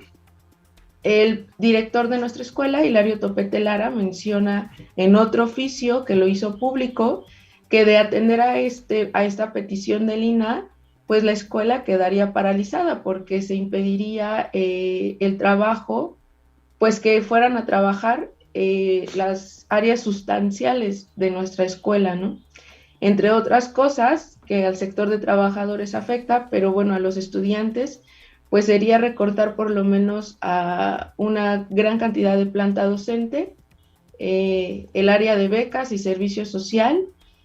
el director de nuestra escuela, Hilario Topete Lara, menciona en otro oficio que lo hizo público, que de atender a esta petición del INA, pues la escuela quedaría paralizada porque se impediría el trabajo, pues que fueran a trabajar las áreas sustanciales de nuestra escuela, ¿no? Entre otras cosas que al sector de trabajadores afecta, pero bueno, a los estudiantes, pues sería recortar por lo menos a una gran cantidad de planta docente, el área de becas y servicio social,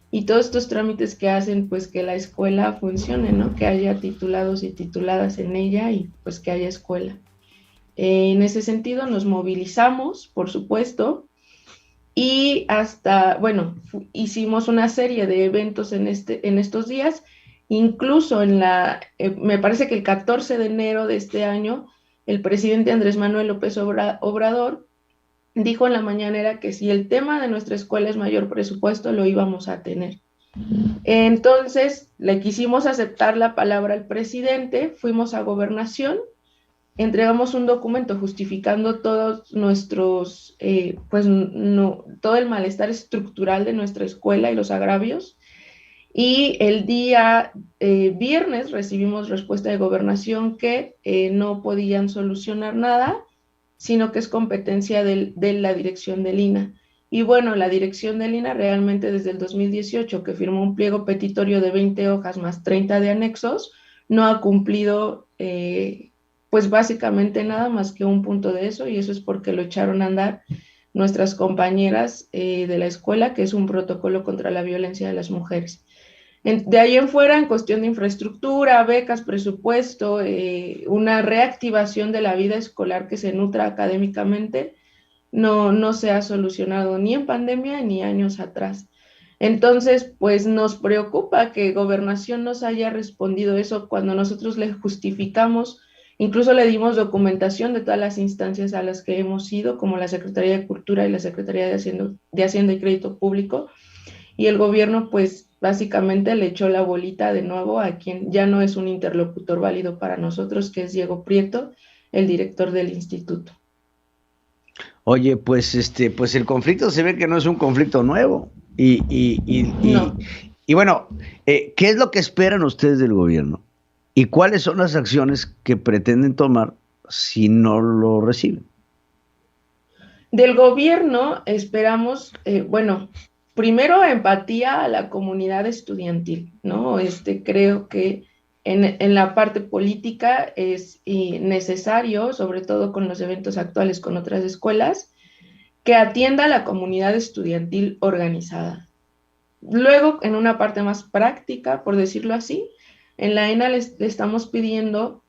y todos estos trámites que hacen pues que la escuela funcione, ¿no? Que haya titulados y tituladas en ella y pues que haya escuela. En ese sentido nos movilizamos, por supuesto, y hasta, bueno, hicimos una serie de eventos en estos días, incluso me parece que el 14 de enero de este año, el presidente Andrés Manuel López Obrador dijo en la mañanera que si el tema de nuestra escuela es mayor presupuesto, lo íbamos a tener. Entonces, le quisimos aceptar la palabra al presidente, fuimos a Gobernación, entregamos un documento justificando todos nuestros, todo el malestar estructural de nuestra escuela y los agravios, y el día viernes recibimos respuesta de Gobernación que no podían solucionar nada, sino que es competencia de la dirección del INAH. Y bueno, la dirección del INAH realmente desde el 2018, que firmó un pliego petitorio de 20 hojas más 30 de anexos, no ha cumplido pues básicamente nada más que un punto de eso, y eso es porque lo echaron a andar nuestras compañeras de la escuela, que es un protocolo contra la violencia de las mujeres. De ahí en fuera, en cuestión de infraestructura, becas, presupuesto, una reactivación de la vida escolar que se nutra académicamente, no se ha solucionado ni en pandemia ni años atrás. Entonces, pues nos preocupa que Gobernación nos haya respondido eso cuando nosotros le justificamos, incluso le dimos documentación de todas las instancias a las que hemos ido, como la Secretaría de Cultura y la Secretaría de Hacienda y Crédito Público, y el gobierno pues básicamente le echó la bolita de nuevo a quien ya no es un interlocutor válido para nosotros, que es Diego Prieto, el director del instituto. Oye, pues el conflicto se ve que no es un conflicto nuevo. No. Y bueno, ¿qué es lo que esperan ustedes del gobierno? ¿Y cuáles son las acciones que pretenden tomar si no lo reciben? Del gobierno esperamos, primero empatía a la comunidad estudiantil, ¿no? Creo que en la parte política es necesario, sobre todo con los eventos actuales con otras escuelas, que atienda a la comunidad estudiantil organizada. Luego, en una parte más práctica, por decirlo así, en la ENA le estamos pidiendo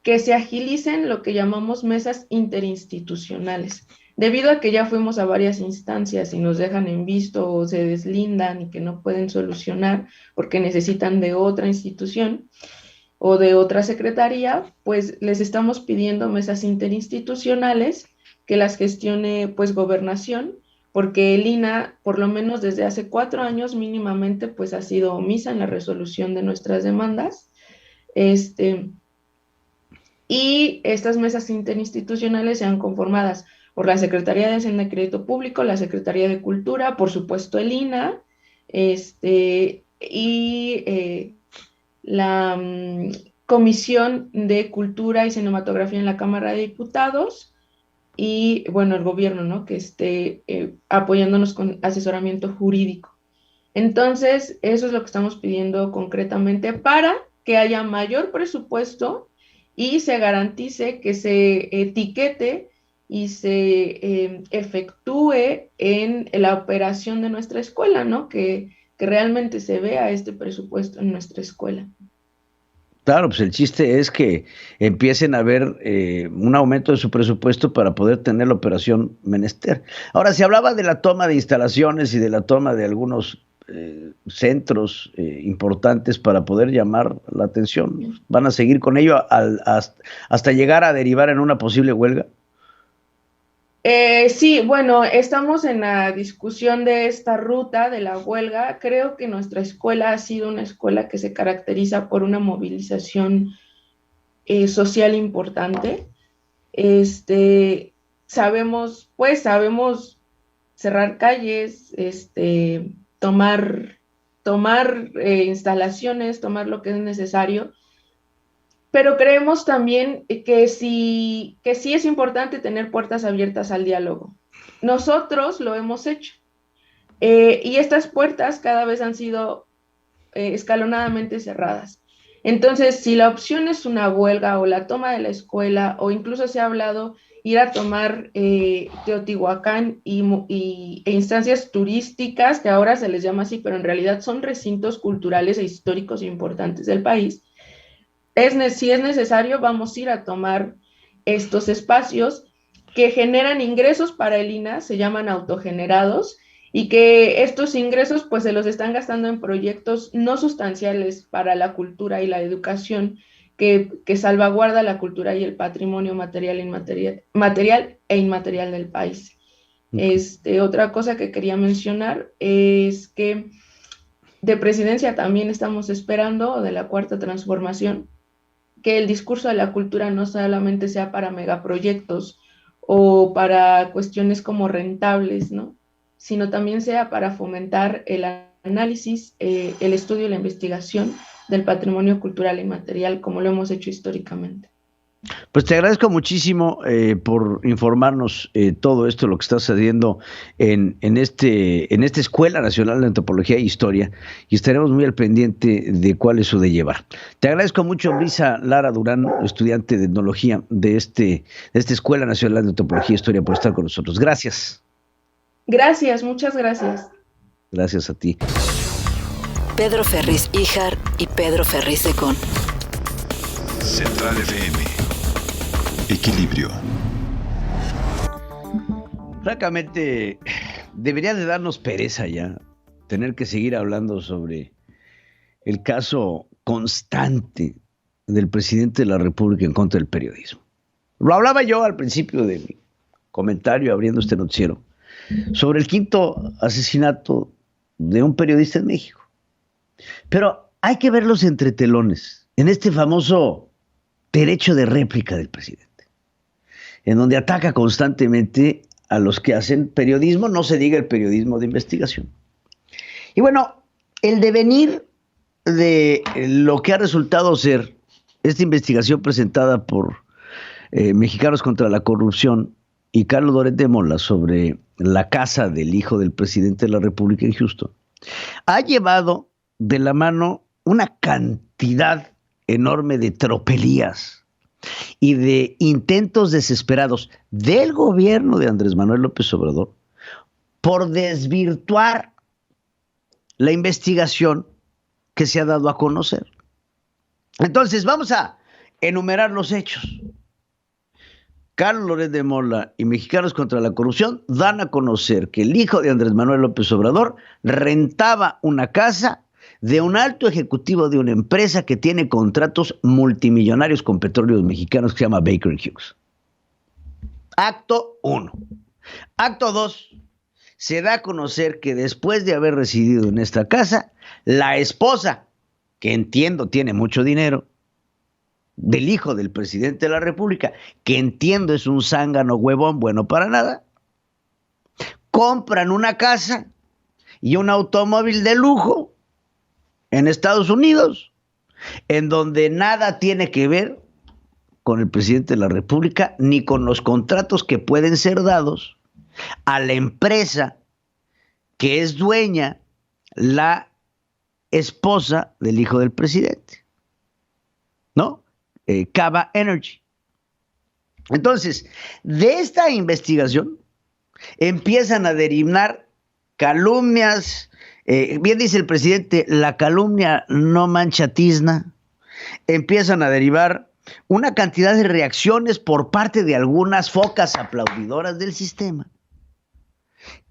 que se agilicen lo que llamamos mesas interinstitucionales. Debido a que ya fuimos a varias instancias y nos dejan en visto o se deslindan y que no pueden solucionar porque necesitan de otra institución o de otra secretaría, pues les estamos pidiendo mesas interinstitucionales que las gestione pues Gobernación, porque el INAH, por lo menos desde hace 4 años mínimamente, pues ha sido omisa en la resolución de nuestras demandas. Y estas mesas interinstitucionales sean conformadas por la Secretaría de Hacienda y Crédito Público, la Secretaría de Cultura, por supuesto el INAH, la Comisión de Cultura y Cinematografía en la Cámara de Diputados, y bueno, el gobierno, ¿no? Que esté apoyándonos con asesoramiento jurídico. Entonces, eso es lo que estamos pidiendo concretamente para que haya mayor presupuesto y se garantice que se etiquete y se efectúe en la operación de nuestra escuela, ¿no? Que realmente se vea este presupuesto en nuestra escuela. Claro, pues el chiste es que empiecen a ver un aumento de su presupuesto para poder tener la operación menester. Ahora, se hablaba de la toma de instalaciones y de la toma de algunos centros importantes para poder llamar la atención. ¿Van a seguir con ello hasta llegar a derivar en una posible huelga? Sí, bueno, estamos en la discusión de esta ruta de la huelga. Creo que nuestra escuela ha sido una escuela que se caracteriza por una movilización social importante. Sabemos cerrar calles, tomar tomar instalaciones, tomar lo que es necesario, pero creemos también que sí es importante tener puertas abiertas al diálogo. Nosotros lo hemos hecho, y estas puertas cada vez han sido escalonadamente cerradas. Entonces, si la opción es una huelga o la toma de la escuela, o incluso se ha hablado ir a tomar Teotihuacán e instancias turísticas, que ahora se les llama así, pero en realidad son recintos culturales e históricos importantes del país, si es necesario, vamos a ir a tomar estos espacios que generan ingresos para el INAH, se llaman autogenerados, y que estos ingresos pues se los están gastando en proyectos no sustanciales para la cultura y la educación, que salvaguarda la cultura y el patrimonio material e inmaterial del país. Otra cosa que quería mencionar es que de presidencia también estamos esperando, de la Cuarta Transformación, que el discurso de la cultura no solamente sea para megaproyectos o para cuestiones como rentables, ¿no?, sino también sea para fomentar el análisis, el estudio y la investigación del patrimonio cultural e inmaterial, como lo hemos hecho históricamente. Pues te agradezco muchísimo por informarnos todo esto, lo que está sucediendo en esta Escuela Nacional de Antropología e Historia, y estaremos muy al pendiente de cuál es su de llevar. Te agradezco mucho, Brisa Lara Durán, estudiante de etnología de esta Escuela Nacional de Antropología e Historia, por estar con nosotros. Gracias. Gracias, muchas gracias. Gracias a ti. Pedro Ferriz Híjar y Pedro Ferriz de Con. Central FM. Equilibrio. Francamente, debería de darnos pereza ya tener que seguir hablando sobre el caso constante del presidente de la República en contra del periodismo. Lo hablaba yo al principio de mi comentario abriendo este noticiero sobre el 5º asesinato de un periodista en México. Pero hay que ver los entretelones en este famoso derecho de réplica del presidente, en donde ataca constantemente a los que hacen periodismo, no se diga el periodismo de investigación. Y bueno, el devenir de lo que ha resultado ser esta investigación presentada por Mexicanos contra la Corrupción y Carlos Loret de Mola sobre la casa del hijo del presidente de la República en Houston, ha llevado de la mano una cantidad enorme de tropelías y de intentos desesperados del gobierno de Andrés Manuel López Obrador por desvirtuar la investigación que se ha dado a conocer. Entonces, vamos a enumerar los hechos. Carlos Loret de Mola y Mexicanos contra la Corrupción dan a conocer que el hijo de Andrés Manuel López Obrador rentaba una casa de un alto ejecutivo de una empresa que tiene contratos multimillonarios con Petróleos Mexicanos, que se llama Baker Hughes. Acto 1. Acto 2. Se da a conocer que después de haber residido en esta casa, la esposa, que entiendo tiene mucho dinero, del hijo del presidente de la República, que entiendo es un zángano huevón bueno para nada, compran una casa y un automóvil de lujo en Estados Unidos, en donde nada tiene que ver con el presidente de la República, ni con los contratos que pueden ser dados a la empresa que es dueña la esposa del hijo del presidente, ¿no? Cava Energy. Entonces, de esta investigación empiezan a derivar calumnias. Bien dice el presidente, la calumnia no mancha tizna. Empiezan a derivar una cantidad de reacciones por parte de algunas focas aplaudidoras del sistema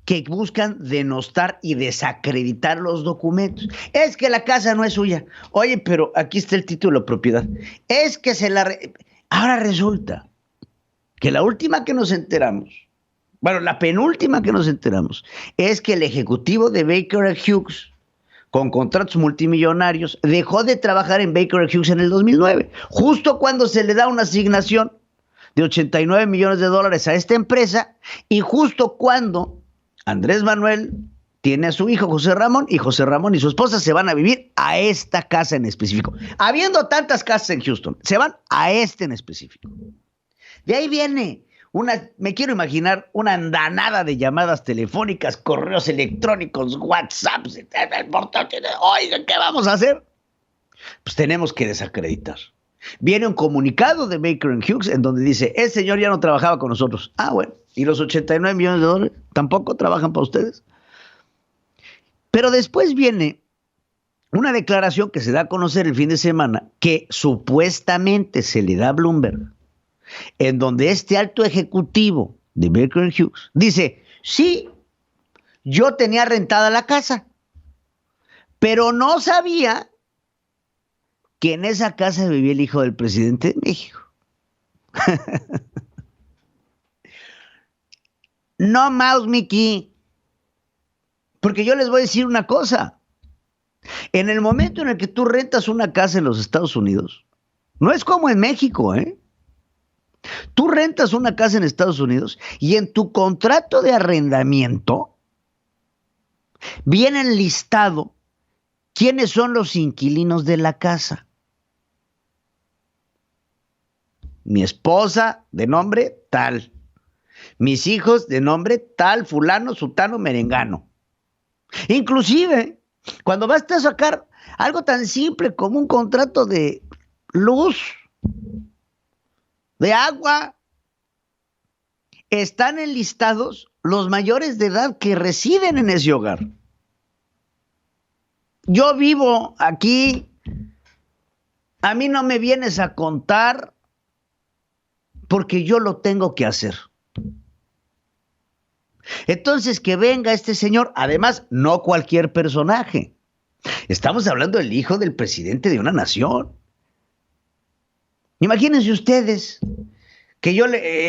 que buscan denostar y desacreditar los documentos. Es que la casa no es suya. Oye, pero aquí está el título de propiedad. Es que ahora resulta que la última que nos enteramos, bueno, la penúltima que nos enteramos, es que el ejecutivo de Baker Hughes, con contratos multimillonarios, dejó de trabajar en Baker Hughes en el 2009, justo cuando se le da una asignación de $89 millones a esta empresa, y justo cuando Andrés Manuel tiene a su hijo José Ramón, y José Ramón y su esposa se van a vivir a esta casa en específico. Habiendo tantas casas en Houston, se van a este en específico. De ahí viene me quiero imaginar una andanada de llamadas telefónicas, correos electrónicos, WhatsApps, oigan, ¿qué vamos a hacer? Pues tenemos que desacreditar. Viene un comunicado de Baker & Hughes en donde dice, el señor ya no trabajaba con nosotros. Ah, bueno, ¿y los $89 millones tampoco trabajan para ustedes? Pero después viene una declaración que se da a conocer el fin de semana que supuestamente se le da a Bloomberg, en donde este alto ejecutivo de Baker & Hughes dice, sí, yo tenía rentada la casa, pero no sabía que en esa casa vivía el hijo del presidente de México. No más, Mickey, porque yo les voy a decir una cosa. En el momento en el que tú rentas una casa en los Estados Unidos, no es como en México, ¿eh? Tú rentas una casa en Estados Unidos y en tu contrato de arrendamiento viene listado quiénes son los inquilinos de la casa. Mi esposa de nombre tal, mis hijos de nombre tal, fulano, sutano, merengano. Inclusive, cuando vas a sacar algo tan simple como un contrato de luz, de agua, están enlistados los mayores de edad que residen en ese hogar. Yo vivo aquí, a mí no me vienes a contar porque yo lo tengo que hacer. Entonces, que venga este señor, además, no cualquier personaje. Estamos hablando del hijo del presidente de una nación. Imagínense ustedes que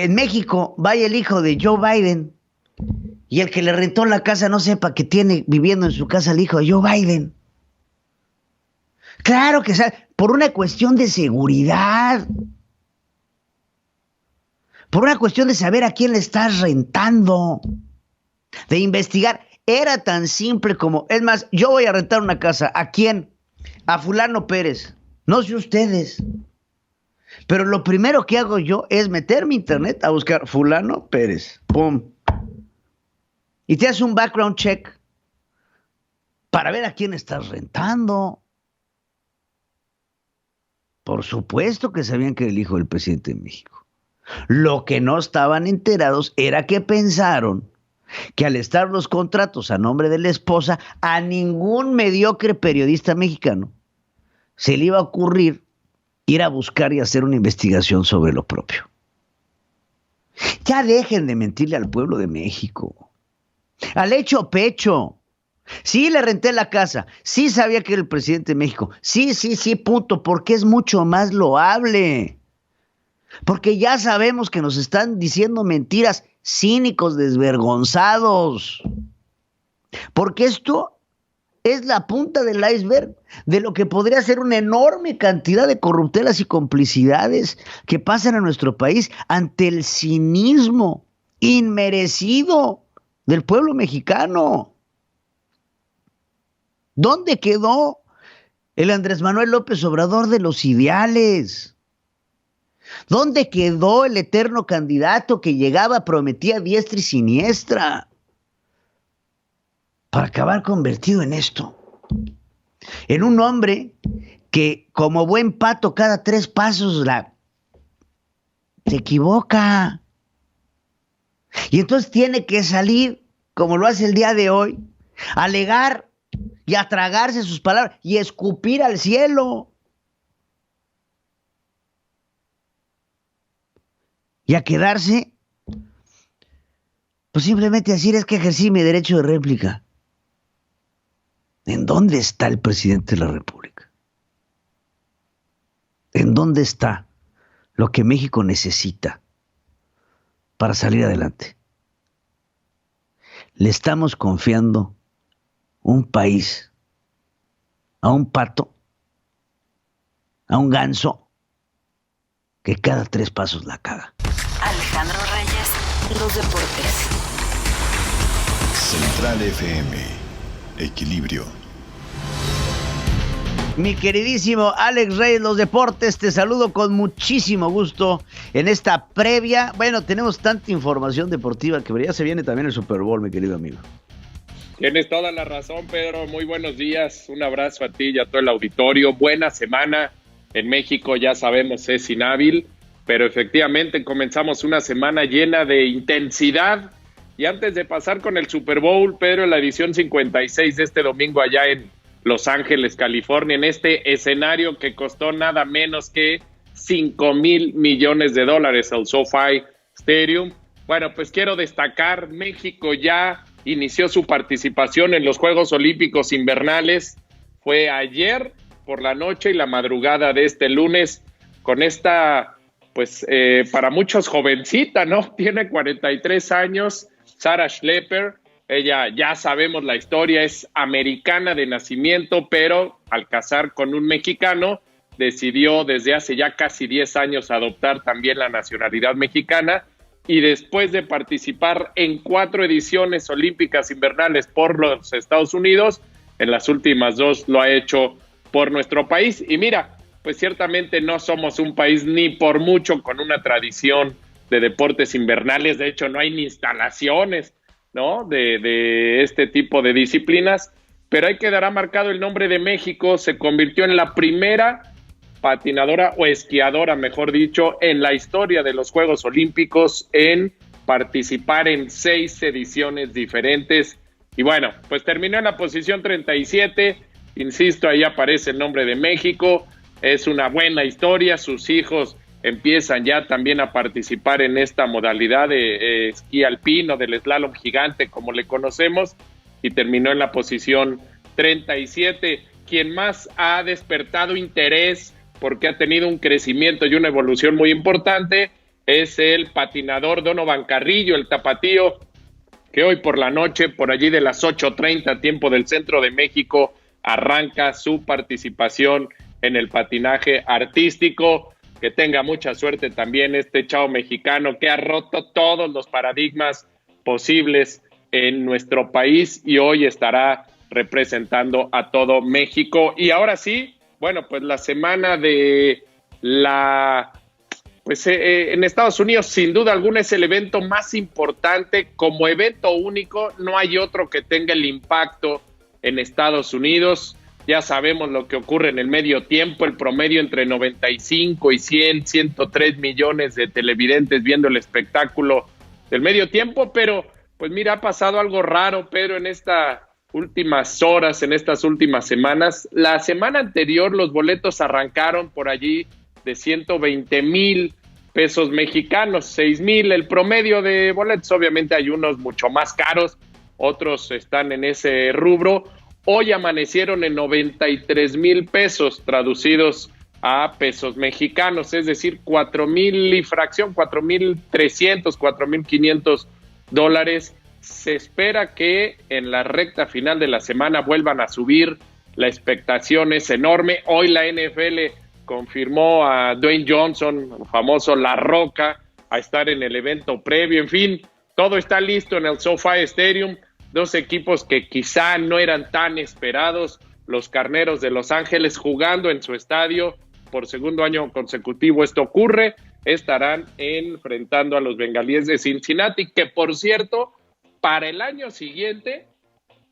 en México vaya el hijo de Joe Biden y el que le rentó la casa no sepa que tiene viviendo en su casa el hijo de Joe Biden. Claro que sabe, por una cuestión de seguridad, por una cuestión de saber a quién le estás rentando, de investigar. Era tan simple como, es más, yo voy a rentar una casa. ¿A quién? A fulano Pérez. No sé ustedes. Pero lo primero que hago yo es meterme a internet a buscar fulano Pérez. ¡Pum! Y te hace un background check para ver a quién estás rentando. Por supuesto que sabían que era el hijo del presidente de México. Lo que no estaban enterados era que pensaron que al estar los contratos a nombre de la esposa, a ningún mediocre periodista mexicano se le iba a ocurrir ir a buscar y hacer una investigación sobre lo propio. Ya dejen de mentirle al pueblo de México. Al hecho pecho. Sí, le renté la casa. Sí, sabía que era el presidente de México. Sí, punto. Porque es mucho más loable. Porque ya sabemos que nos están diciendo mentiras, cínicos, desvergonzados. Porque esto es la punta del iceberg de lo que podría ser una enorme cantidad de corruptelas y complicidades que pasan en nuestro país ante el cinismo inmerecido del pueblo mexicano. ¿Dónde quedó el Andrés Manuel López Obrador de los ideales? ¿Dónde quedó el eterno candidato que llegaba, prometía diestra y siniestra para acabar convertido en esto? En un hombre que, como buen pato, cada 3 pasos se equivoca. Y entonces tiene que salir, como lo hace el día de hoy, a alegar y a tragarse sus palabras y escupir al cielo. Y a quedarse, pues simplemente decir, es que ejercí mi derecho de réplica. ¿En dónde está el presidente de la República? ¿En dónde está lo que México necesita para salir adelante? Le estamos confiando un país a un pato, a un ganso, que cada 3 pasos la caga. Alejandro Reyes, los deportes. Central FM. Equilibrio. Mi queridísimo Alex Reyes, los deportes, te saludo con muchísimo gusto en esta previa. Bueno, tenemos tanta información deportiva que ya se viene también el Super Bowl, mi querido amigo. Tienes toda la razón, Pedro. Muy buenos días. Un abrazo a ti y a todo el auditorio. Buena semana. En México ya sabemos es inhábil, pero efectivamente comenzamos una semana llena de intensidad. Y antes de pasar con el Super Bowl, Pedro, en la edición 56 de este domingo allá en Los Ángeles, California, en este escenario que costó nada menos que $5,000 millones al SoFi Stadium. Bueno, pues quiero destacar, México ya inició su participación en los Juegos Olímpicos Invernales. Fue ayer por la noche y la madrugada de este lunes con esta, pues para muchos jovencita, ¿no? Tiene 43 años, Sarah Schlepper. Ella, ya sabemos la historia, es americana de nacimiento, pero al casar con un mexicano, decidió desde hace ya casi 10 años adoptar también la nacionalidad mexicana, y después de participar en 4 ediciones olímpicas invernales por los Estados Unidos, en las últimas 2 lo ha hecho por nuestro país. Y mira, pues ciertamente no somos un país ni por mucho con una tradición de deportes invernales. De hecho, no hay ni instalaciones, ¿no?, de este tipo de disciplinas, pero ahí quedará marcado el nombre de México. Se convirtió en la primera patinadora o esquiadora, mejor dicho, en la historia de los Juegos Olímpicos en participar en 6 ediciones diferentes. Y bueno, pues terminó en la posición 37, insisto, ahí aparece el nombre de México. Es una buena historia, sus hijos empiezan ya también a participar en esta modalidad de esquí alpino, del slalom gigante, como le conocemos, y terminó en la posición 37. Quien más ha despertado interés, porque ha tenido un crecimiento y una evolución muy importante, es el patinador Donovan Carrillo, el tapatío, que hoy por la noche, por allí de las 8:30, tiempo del centro de México, arranca su participación en el patinaje artístico. Que tenga mucha suerte también este chavo mexicano que ha roto todos los paradigmas posibles en nuestro país y hoy estará representando a todo México. Y ahora sí, bueno, pues la semana de en Estados Unidos, sin duda alguna, es el evento más importante. Como evento único, no hay otro que tenga el impacto en Estados Unidos. Ya sabemos lo que ocurre en el medio tiempo, el promedio entre 95 y 103 millones de televidentes viendo el espectáculo del medio tiempo, pero pues mira, ha pasado algo raro, Pedro, en estas últimas horas, en estas últimas semanas. La semana anterior los boletos arrancaron por allí de 120,000 pesos mexicanos, 6,000 el promedio de boletos. Obviamente hay unos mucho más caros, otros están en ese rubro. Hoy amanecieron en 93,000 pesos, traducidos a pesos mexicanos, es decir, 4,000 y fracción, 4,300, 4,500 dólares. Se espera que en la recta final de la semana vuelvan a subir. La expectación es enorme. Hoy la NFL confirmó a Dwayne Johnson, el famoso La Roca, a estar en el evento previo. En fin, todo está listo en el SoFi Stadium. 2 equipos que quizá no eran tan esperados, los Carneros de Los Ángeles jugando en su estadio por segundo año consecutivo. Esto ocurre, estarán enfrentando a los Bengalíes de Cincinnati, que por cierto, para el año siguiente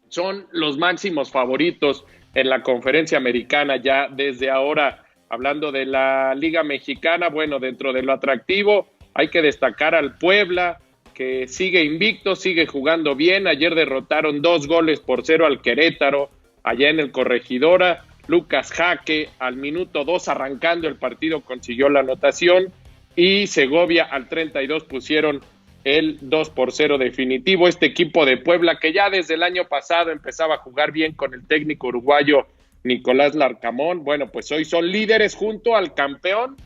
son los máximos favoritos en la conferencia americana ya desde ahora. Hablando de la Liga Mexicana, bueno, dentro de lo atractivo hay que destacar al Puebla, que sigue invicto, sigue jugando bien. Ayer derrotaron 2-0 al Querétaro, allá en el Corregidora. Lucas Jaque, al minuto 2 arrancando el partido, consiguió la anotación, y Segovia al 32 pusieron el 2-0 definitivo. Este equipo de Puebla, que ya desde el año pasado empezaba a jugar bien con el técnico uruguayo Nicolás Larcamón, bueno, pues hoy son líderes junto al campeón.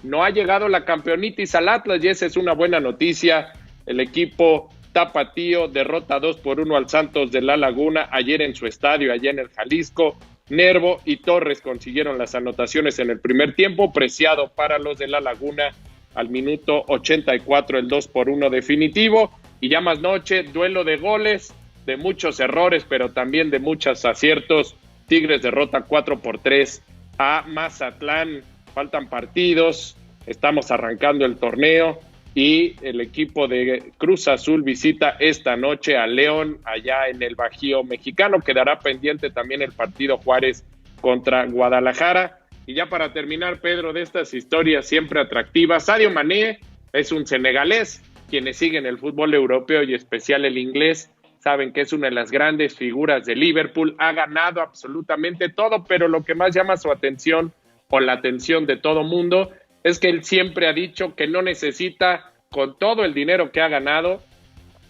No ha llegado la campeonitis al Atlas y esa es una buena noticia. El equipo tapatío derrota 2-1 al Santos de La Laguna ayer en su estadio, allá en el Jalisco. Nervo y Torres consiguieron las anotaciones en el primer tiempo. Preciado para los de La Laguna al minuto 84, el 2-1 definitivo. Y ya más noche, duelo de goles. de muchos errores, pero también de muchos aciertos. Tigres derrota 4-3 a Mazatlán. Faltan partidos, estamos arrancando el torneo y el equipo de Cruz Azul visita esta noche a León allá en el Bajío mexicano. Quedará pendiente también el partido Juárez contra Guadalajara. Y ya para terminar, Pedro, de estas historias siempre atractivas, Sadio Mané es un senegalés. Quienes siguen el fútbol europeo y especial el inglés saben que es una de las grandes figuras de Liverpool. Ha ganado absolutamente todo, pero lo que más llama su atención o la atención de todo mundo es que él siempre ha dicho que no necesita, con todo el dinero que ha ganado,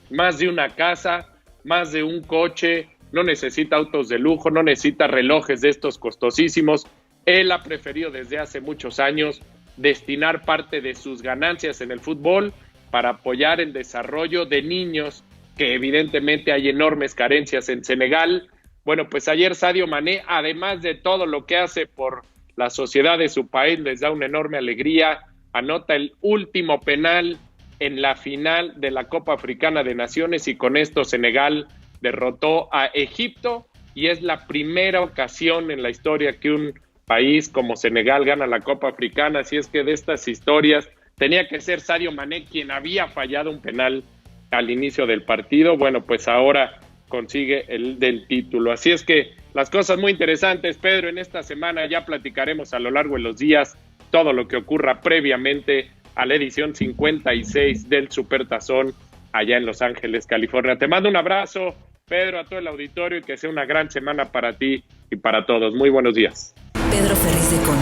más de una casa, más de un coche, no necesita autos de lujo, no necesita relojes de estos costosísimos. Él ha preferido desde hace muchos años destinar parte de sus ganancias en el fútbol para apoyar el desarrollo de niños, que evidentemente hay enormes carencias en Senegal. Bueno, pues ayer Sadio Mané, además de todo lo que hace por la sociedad de su país, les da una enorme alegría, anota el último penal en la final de la Copa Africana de Naciones y con esto Senegal derrotó a Egipto y es la primera ocasión en la historia que un país como Senegal gana la Copa Africana. Así es que de estas historias tenía que ser Sadio Mané quien había fallado un penal al inicio del partido. Bueno, pues ahora consigue el del título. Así es que las cosas muy interesantes, Pedro, en esta semana ya platicaremos a lo largo de los días todo lo que ocurra previamente a la edición 56 del Supertazón allá en Los Ángeles, California. Te mando un abrazo, Pedro, a todo el auditorio y que sea una gran semana para ti y para todos. Muy buenos días. Pedro Ferriz de Con.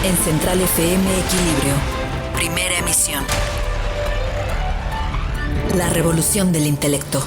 En Central FM Equilibrio. Primera emisión. La revolución del intelecto.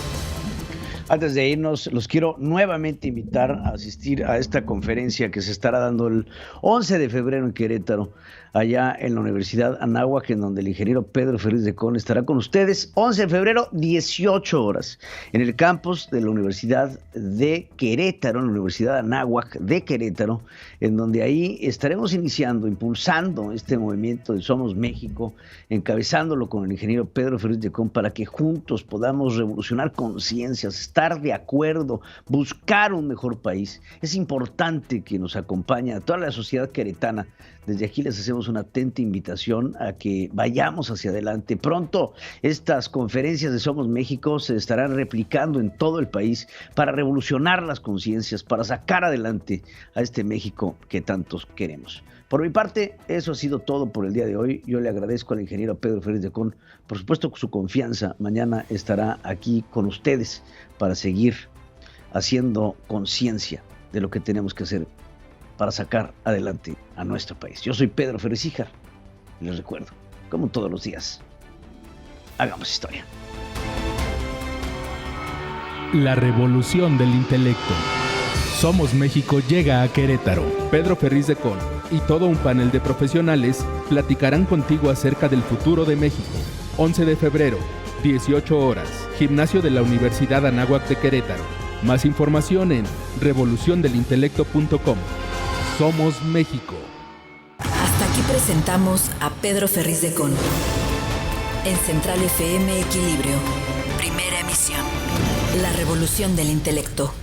Antes de irnos, los quiero nuevamente invitar a asistir a esta conferencia que se estará dando el 11 de febrero en Querétaro, allá en la Universidad Anáhuac, en donde el ingeniero Pedro Ferriz de Con estará con ustedes. 11 de febrero, 18 horas, en el campus de la Universidad de Querétaro, en la Universidad Anáhuac de Querétaro, en donde ahí estaremos iniciando, impulsando este movimiento de Somos México, encabezándolo con el ingeniero Pedro Ferriz de Con, para que juntos podamos revolucionar conciencias, estar de acuerdo, buscar un mejor país. Es importante que nos acompañe a toda la sociedad queretana. Desde aquí les hacemos una atenta invitación a que vayamos hacia adelante. Pronto estas conferencias de Somos México se estarán replicando en todo el país para revolucionar las conciencias, para sacar adelante a este México que tantos queremos. Por mi parte, eso ha sido todo por el día de hoy. Yo le agradezco al ingeniero Pedro Ferriz de Con, por supuesto, su confianza. Mañana estará aquí con ustedes para seguir haciendo conciencia de lo que tenemos que hacer para sacar adelante a nuestro país. Yo soy Pedro Ferriz Híjar y les recuerdo, como todos los días, hagamos historia. La revolución del intelecto. Somos México llega a Querétaro. Pedro Ferriz de Con y todo un panel de profesionales platicarán contigo acerca del futuro de México. 11 de febrero, 18 horas, Gimnasio de la Universidad Anáhuac de Querétaro. Más información en revoluciondelintelecto.com. Somos México. Hasta aquí presentamos a Pedro Ferriz de Con. En Central FM Equilibrio. Primera emisión. La revolución del intelecto.